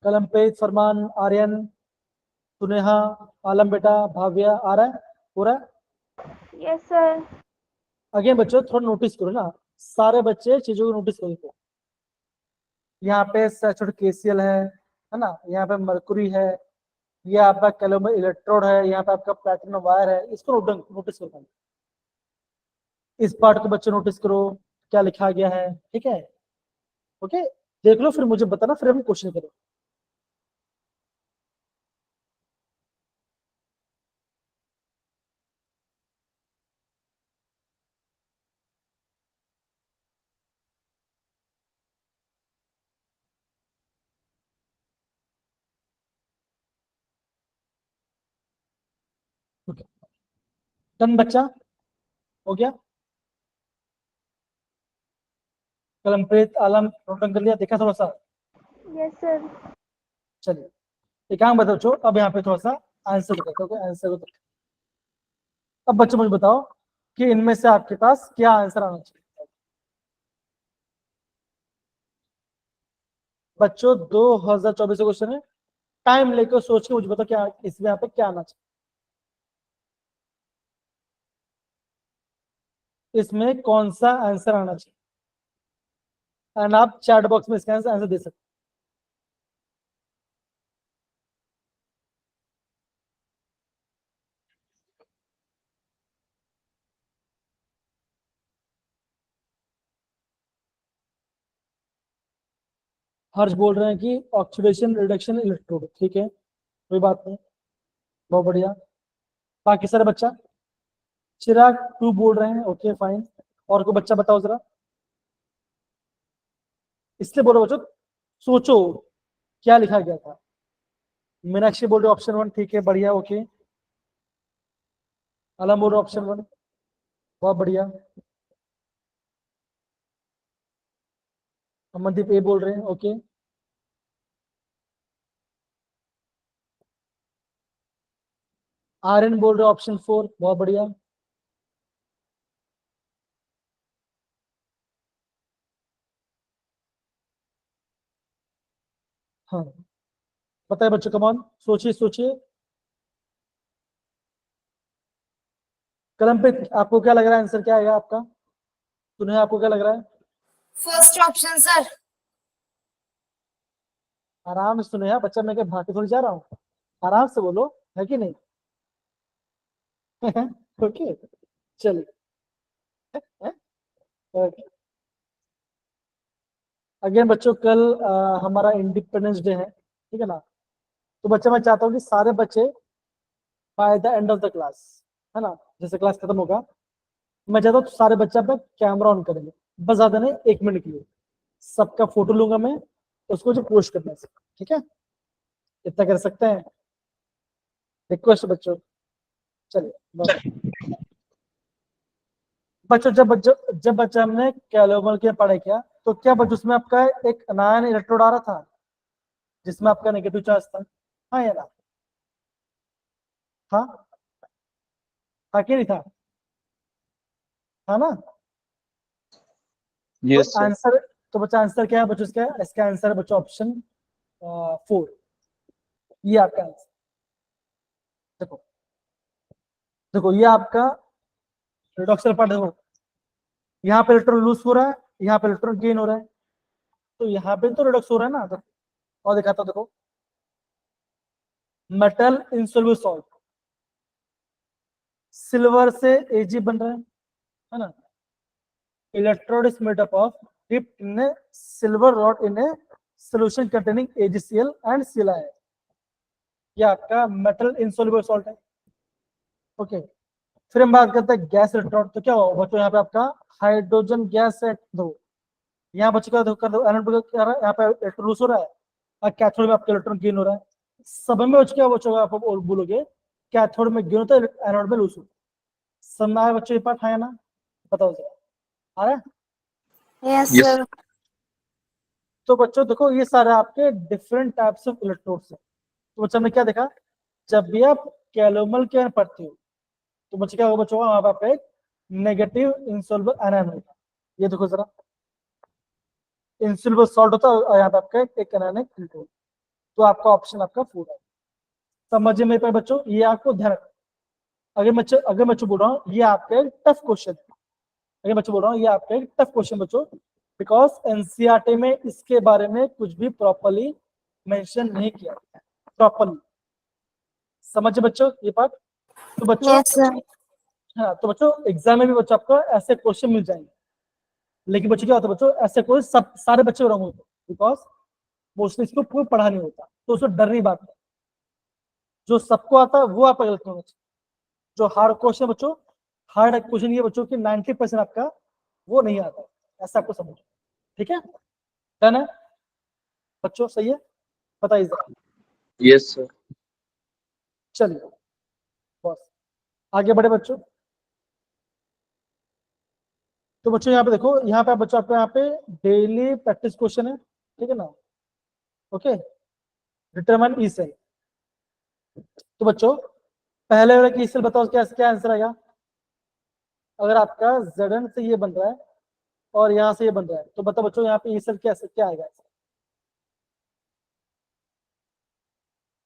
कलम पे फरमान, आर्यन, सुनेहा, आलम बेटा, भाव्या, आ रहा है पूरा? Yes, sir. अगेन बच्चों थोड़ा नोटिस करो ना, सारे बच्चे चीजों को नोटिस करो। यहाँ पे सैचुरेट केसीएल है ना, यहाँ पे मरकुरी है, ये आपका कैलोमर इलेक्ट्रोड है, यहाँ पे आपका प्लैटिनम वायर है, इसको नोटिस करो। इस पार्ट को बच्चे नोटिस करो, क्या लिखा गया है, ठीक है। ओके देख लो, फिर मुझे बताना, फिर हम क्वेश्चन करें। डन बच्चा, हो गया? कलमप्रीत, आलम नोट डाउन कर लिया, देखा थोड़ा सा? Yes, sir. चलिए एक काम बताओ बच्चों, अब यहाँ पे थोड़ा सा आंसर बताते हो, आंसर बताओ। अब बच्चों मुझे बताओ कि इनमें से आपके पास क्या आंसर आना चाहिए। बच्चों 2024 का क्वेश्चन है, टाइम लेकर सोच के मुझे बताओ क्या इसमें यहाँ पे क्या आना चाहिए, इसमें कौन सा आंसर आना चाहिए। एंड आप चैट बॉक्स में इसका आंसर दे सकते हैं। हर्ष बोल रहे हैं कि ऑक्सीडेशन रिडक्शन इलेक्ट्रोड, ठीक है कोई बात नहीं, बहुत बढ़िया। बाकी सारे बच्चा, चिराग 2 बोल रहे हैं, ओके फाइन। और कोई बच्चा बताओ जरा, इसलिए बोलो बच्चों सोचो क्या लिखा गया था। मीनाक्षी बोल रहे ऑप्शन 1, ठीक है बढ़िया, ओके। आलम बोल रहे ऑप्शन 1, बहुत बढ़िया। अमनदीप ए बोल रहे हैं, ओके। आर्यन बोल रहे ऑप्शन 4, बहुत बढ़िया। हाँ बताए बच्चों, कमान सोचिए सोचिए। कलम पे आपको क्या लग रहा है, आंसर क्या आएगा आपका, सुने आपको क्या लग रहा है? First option sir. आराम से सुने यार बच्चा, मैं क्या भाग के थोड़ी जा रहा हूँ, आराम से बोलो, है कि नहीं? ओके चलिए, ओके अगेन बच्चों कल हमारा इंडिपेंडेंस डे है, ठीक है ना। तो बच्चा मैं चाहता हूँ कि सारे बच्चे by the end of the class, है ना, जैसे क्लास खत्म होगा, मैं चाहता हूँ सारे बच्चे अपना कैमरा ऑन करेंगे, बस ज्यादा नहीं, 1 मिनट के लिए। सबका फोटो लूंगा मैं, उसको जो पोस्ट करना है, ठीक है, इतना कर सकते हैं, रिक्वेस्ट बच्चों। चलिए बस। बच्चों जब बच्चा हमने कैलोमल के पढ़ाई किया, तो क्या बच्चों उसमें आपका एक अनायन इलेक्ट्रोड आ रहा था जिसमें आपका नेगेटिव चार्ज था, हाँ या ना, था कि नहीं था, था ना। Yes, तो sir. आंसर, तो बच्चा आंसर क्या है बच्चों इसका? इसका आंसर है बच्चों ऑप्शन 4, ये आपका आंसर। देखो देखो ये आपका रिडॉक्सल पार्ट, देखो यहाँ पे इलेक्ट्रॉन लूज हो रहा है, यहाँ पे इलेक्ट्रॉन गेन हो रहा है, तो यहाँ पे तो रिडॉक्स हो रहा है ना। तो और दिखाता हूं, देखो मेटल इनसॉल्युबल सॉल्ट, सिल्वर से Ag बन रहा है ना। Electrode is made up of dipped in A silver rod in A solution containing AgCl and Cl, ये आपका मेटल इनसॉल्युबल सॉल्ट है। ओके, फिर हम बात करते हैं गैस इलेक्ट्रोड। तो क्या होगा बच्चों, यहाँ पे आपका हाइड्रोजन गैस है, दो यहाँ बच्चों का देखो, एनोड क्या रहा है, यहाँ पे इलेक्ट्रॉन लूज हो रहा है और कैथोड में आपका इलेक्ट्रॉन गेन हो रहा है। सब में बच्चों क्या बच्चों आप बोलोगे, कैथोड में गेन होता है, एनोड में लूज होता है। समझ आया बच्चों ये पार्ट, है ना, बताओ जरा, आ रहा है? Yes Yes. सर। तो बच्चों देखो ये सारे आपके डिफरेंट टाइप्स ऑफ इलेक्ट्रोड्स हैं। तो बच्चों ने क्या देखा, जब भी आप कैलोमल के पढ़ते हो तो बच्चे क्या होगा बच्चों, वहां पे आपका एक नेगेटिव इंसॉल्युबल आयन होगा, ये देखो जरा, इंसॉल्युबल सॉल्ट होता है और यहाँ पे आपका एक आयनिक इलेक्ट्रोड। तो आपका ऑप्शन आपका 4 है। समझिए मेरे पे बच्चों, ये आपको ध्यान रखना। अगर बच्चों बोल रहा हूँ ये आपका एक टफ क्वेश्चन है, अगर बच्चों बोल रहा हूँ ये आपका एक टफ क्वेश्चन बच्चों, बिकॉज एनसीईआरटी में इसके बारे में कुछ भी प्रॉपरली मेंशन नहीं किया गया प्रॉपरली। समझिए बच्चों ये बात। तो बच्चों यस सर। हाँ, तो बच्चों एग्जाम में भी बच्चों आपको ऐसे क्वेश्चन मिल जाएंगे, लेकिन बच्चों क्या होता है बच्चों, ऐसे कोई सब सारे बच्चे रंग होते हैं, बिकॉज मोस्टली इसको कोई पढ़ा नहीं होता, तो उसको डर नहीं बात है। जो सबको आता है वो आपका गलत होना चाहिए। जो हार्ड क्वेश्चन बच्चों, हार्ड क्वेश्चन ये बच्चों की 90% आपका वो नहीं आता है, ऐसा आपको समझो, ठीक है, डन है बच्चों, सही है, बताइए जरा। Yes, sir. चलिए बस आगे बढ़े बच्चों। तो बच्चों यहाँ पे देखो, यहाँ पे बच्चों आपको यहाँ पे डेली प्रैक्टिस क्वेश्चन है, ठीक है ना। Okay, determine E cell. तो बच्चों पहले वाले की ई सेल बताओ क्या क्या आंसर आएगा। अगर आपका Zn से ये बन रहा है और यहाँ से ये बन रहा है, तो बताओ बच्चों यहाँ पे ई सेल क्या आएगा,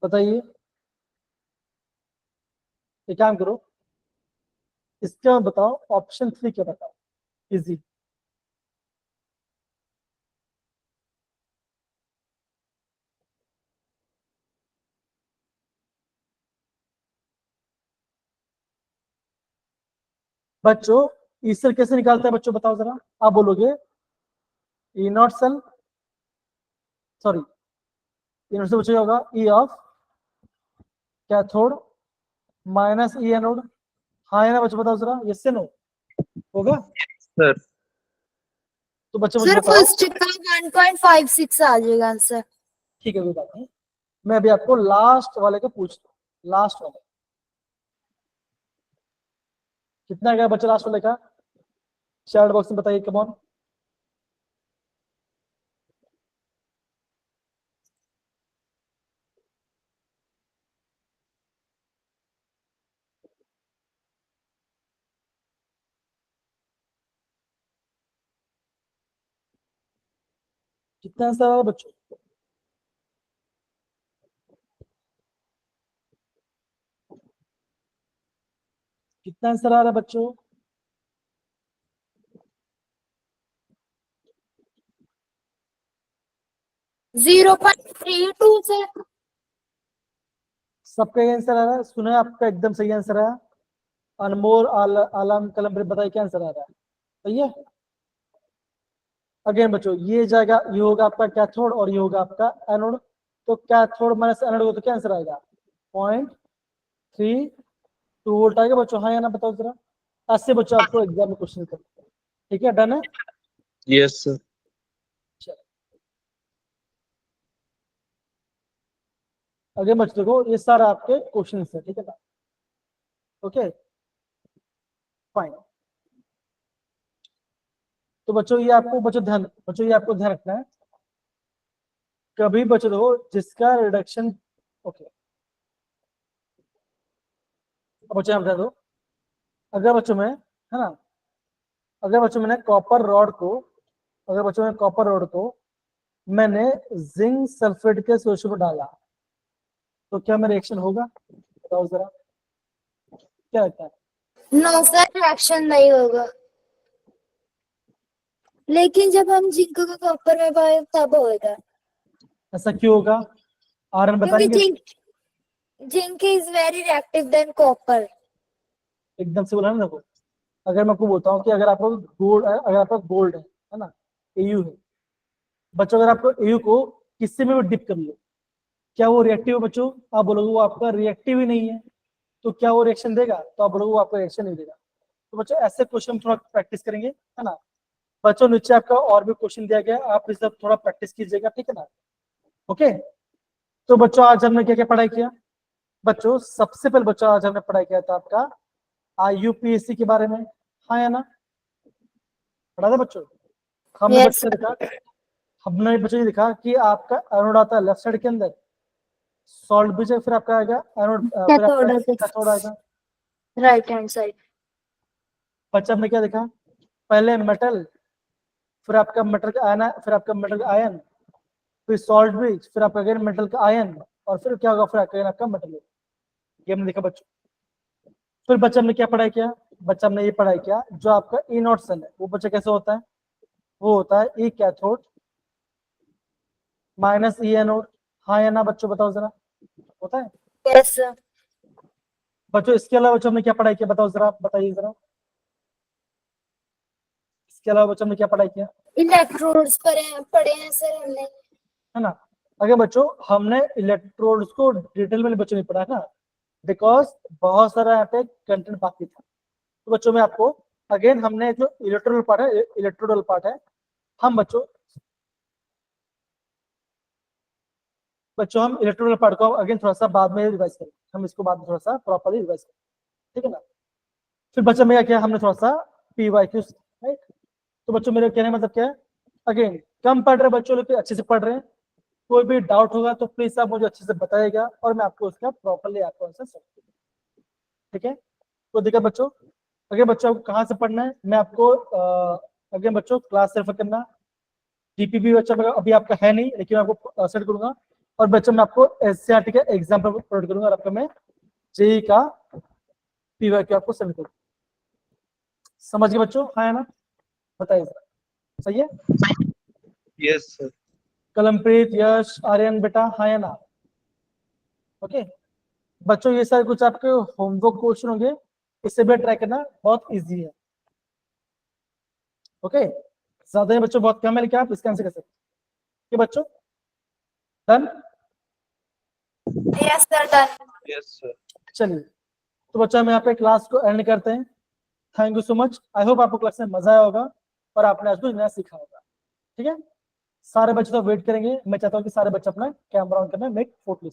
बताइए। एक काम करो, इसका बताओ, ऑप्शन 3 क्या बताओ, इजी। बच्चों ई सेल कैसे निकालता है बच्चों, बताओ जरा, आप बोलोगे E nought cell, sorry E nought से बच्चों क्या होगा, E of cathode minus E anode, हाँ या ना बच्चों, बताओ जरा, यस से नो होगा। Sir. तो बच्चों मुझे सर बताओ, फर्स्ट का 1.56 आ जाएगा आंसर। ठीक है कोई बात नहीं, मैं अभी आपको लास्ट वाले को पूछता हूँ, लास्ट वाले कितना गया बच्चा, लास्ट वाले का चैट बॉक्स में बताइए, कम ऑन। कितना आंसर आ रहा है बच्चों, कितना आंसर आ रहा है बच्चों, 0.32 सर। सबका ये आंसर आ रहा है, सुना है आपका एकदम सही आंसर है। अनमोल आलम कलम बताइए क्या आंसर आ रहा है, सही है। अगेन बच्चों ये जाएगा, ये होगा आपका कैथोड और ये होगा आपका एनोड। तो कैथोड माइनस एनोड हो तो क्या आंसर आएगा? 0.32 वोल्ट आएगा बच्चों, हाँ या ना बताओ जरा। ऐसे बच्चों आपको एग्जाम में क्वेश्चन करते हैं, ठीक है, डन है। Yes sir. अगेन बच्चों देखो ये सारा आपके क्वेश्चन है, ठीक है ना, ओके फाइन। तो बच्चों ये आपको बच्चों ये आपको ध्यान रखना है, कभी बच्चों देखो जिसका रिडक्शन, ओके बच्चों यहाँ बता दो, अगर बच्चों में है ना, अगर बच्चों मैंने कॉपर रॉड को, अगर बच्चों में कॉपर रॉड को मैंने जिंक सल्फेट के सोल्यूशन में डाला तो क्या मेरा रिएक्शन होगा? बताओ जरा, क्या लगता है? नो सर, रिएक्शन नहीं होगा। लेकिन जब हम जिंक को कॉपर में पाए तब होगा, ऐसा क्यों होगा? आरएन क्योंकि बताएंगे? Zinc is very reactive than copper. एकदम से बोला ना, देखो अगर मैं आपको बोलता हूँ कि अगर आपको गोल्ड, अगर आपका गोल्ड है ना, एयू है बच्चों, अगर आपको एयू को किसी में भी डिप कर लो, क्या वो रिएक्टिव है बच्चों? आप बोलोगे वो आपका रिएक्टिव ही नहीं है, तो क्या वो रिएक्शन देगा? तो आप बोलोगे वो आपका रिएक्शन नहीं देगा। तो बच्चों ऐसे क्वेश्चन थोड़ा प्रैक्टिस करेंगे, है ना बच्चों। नीचे आपका और भी क्वेश्चन दिया गया, आप इस सब थोड़ा प्रैक्टिस कीजिएगा, ठीक है ना, ओके। तो बच्चों आज हमने क्या क्या पढ़ाई किया? बच्चों सबसे पहले बच्चों आज हमने पढ़ाई किया था आपका IUPAC के बारे में, हाँ या ना, पढ़ा था बच्चों? हमने Yes, बच्चों देखा, हमने बच्चों ये देखा कि आपका एनोड आता है लेफ्ट साइड के अंदर, सॉल्ट बीच है, फिर आपका आएगा एनोड, फिर आपका कैथोड आएगा राइट हैंड साइड। बच्चा हमने क्या देखा? पहले मेटल, फिर आपका मेटल का आयन, फिर आपका मेटल का आयन, फिर सॉल्ट ब्रिज, फिर आपका अगेन मेटल का आयन, और फिर क्या होगा? फिर आपका मेटल। ये हमने देखा बच्चों। फिर बच्चा हमने क्या पढ़ाई किया? बच्चा हमने ये पढ़ाई किया जो आपका ई नॉट सेल है वो बच्चा कैसे होता है? वो होता है ई कैथोड माइनस ई एनोड, हाँ या ना बच्चों बताओ जरा, होता है? Yes sir. बच्चों इसके अलावा बच्चों हमने क्या पढ़ाई किया? बताओ जरा, बताइए जरा, इसके अलावा बच्चों हमने क्या पढ़ाई किया? इलेक्ट्रोड्स पढ़े हैं सर हमने, है ना। अगर बच्चों हमने इलेक्ट्रोड्स को डिटेल में बच्चों नहीं पढ़ा है ना, बिकॉज बहुत सारा यहाँ पे कंटेंट बाकी था। तो बच्चों में आपको अगेन हमने जो इलेक्ट्रोडल पार्ट है हम बच्चों हम इलेक्ट्रोडल पार्ट को अगेन थोड़ा सा बाद में रिवाइज करें, हम इसको बाद में थोड़ा सा प्रॉपर्ली रिवाइज करें, ठीक है ना। फिर बच्चों में क्या किया हमने? थोड़ा सा PYQ, राइट। तो बच्चों मेरे कहने मतलब क्या है? अगेन कम पढ़ रहे बच्चों लोग अच्छे से पढ़ रहे हैं, कोई भी डाउट होगा तो प्लीज आप मुझे अच्छे से बताइएगा और मैं आपको उसका प्रॉपर्ली आपको आंसर सकती हूँ, ठीक है। तो देखिए बच्चों, अगर बच्चों को कहाँ से पढ़ना है मैं आपको अगर बच्चों क्लास रेफर करना, DPP बच्चा अभी आपका है नहीं लेकिन मैं आपको सेट करूंगा, और बच्चों मैं आपको SCERT का एग्जाम पर प्रोवाइड करूंगा और आपका मैं JEE का PYQ आपको सेंड करूंगा। समझ गए बच्चों, हाँ है ना, बताइए जरा, सही है? Yes, sir. कलमप्रीत, यश, आर्यन बेटा, हाँ या ना, ओके। बच्चों ये सारे कुछ आपके होमवर्क क्वेश्चन होंगे, इससे भी ट्राई करना, बहुत इजी है, ओके। ज्यादा है बच्चों, बहुत कम है, लेकिन आप इसका आंसर कर सकते हैं, ठीक बच्चों, done? Yes sir done. Yes, sir. चलिए तो बच्चों हम यहाँ पे क्लास को एंड करते हैं। Thank you so much, I hope आपको क्लास में मजा आया होगा और आपने आज कुछ नया सीखा होगा, ठीक है। सारे बच्चे तो वेट करेंगे, मैं चाहता हूँ कि सारे बच्चे अपना कैमरा ऑन करना, मेक फोटो।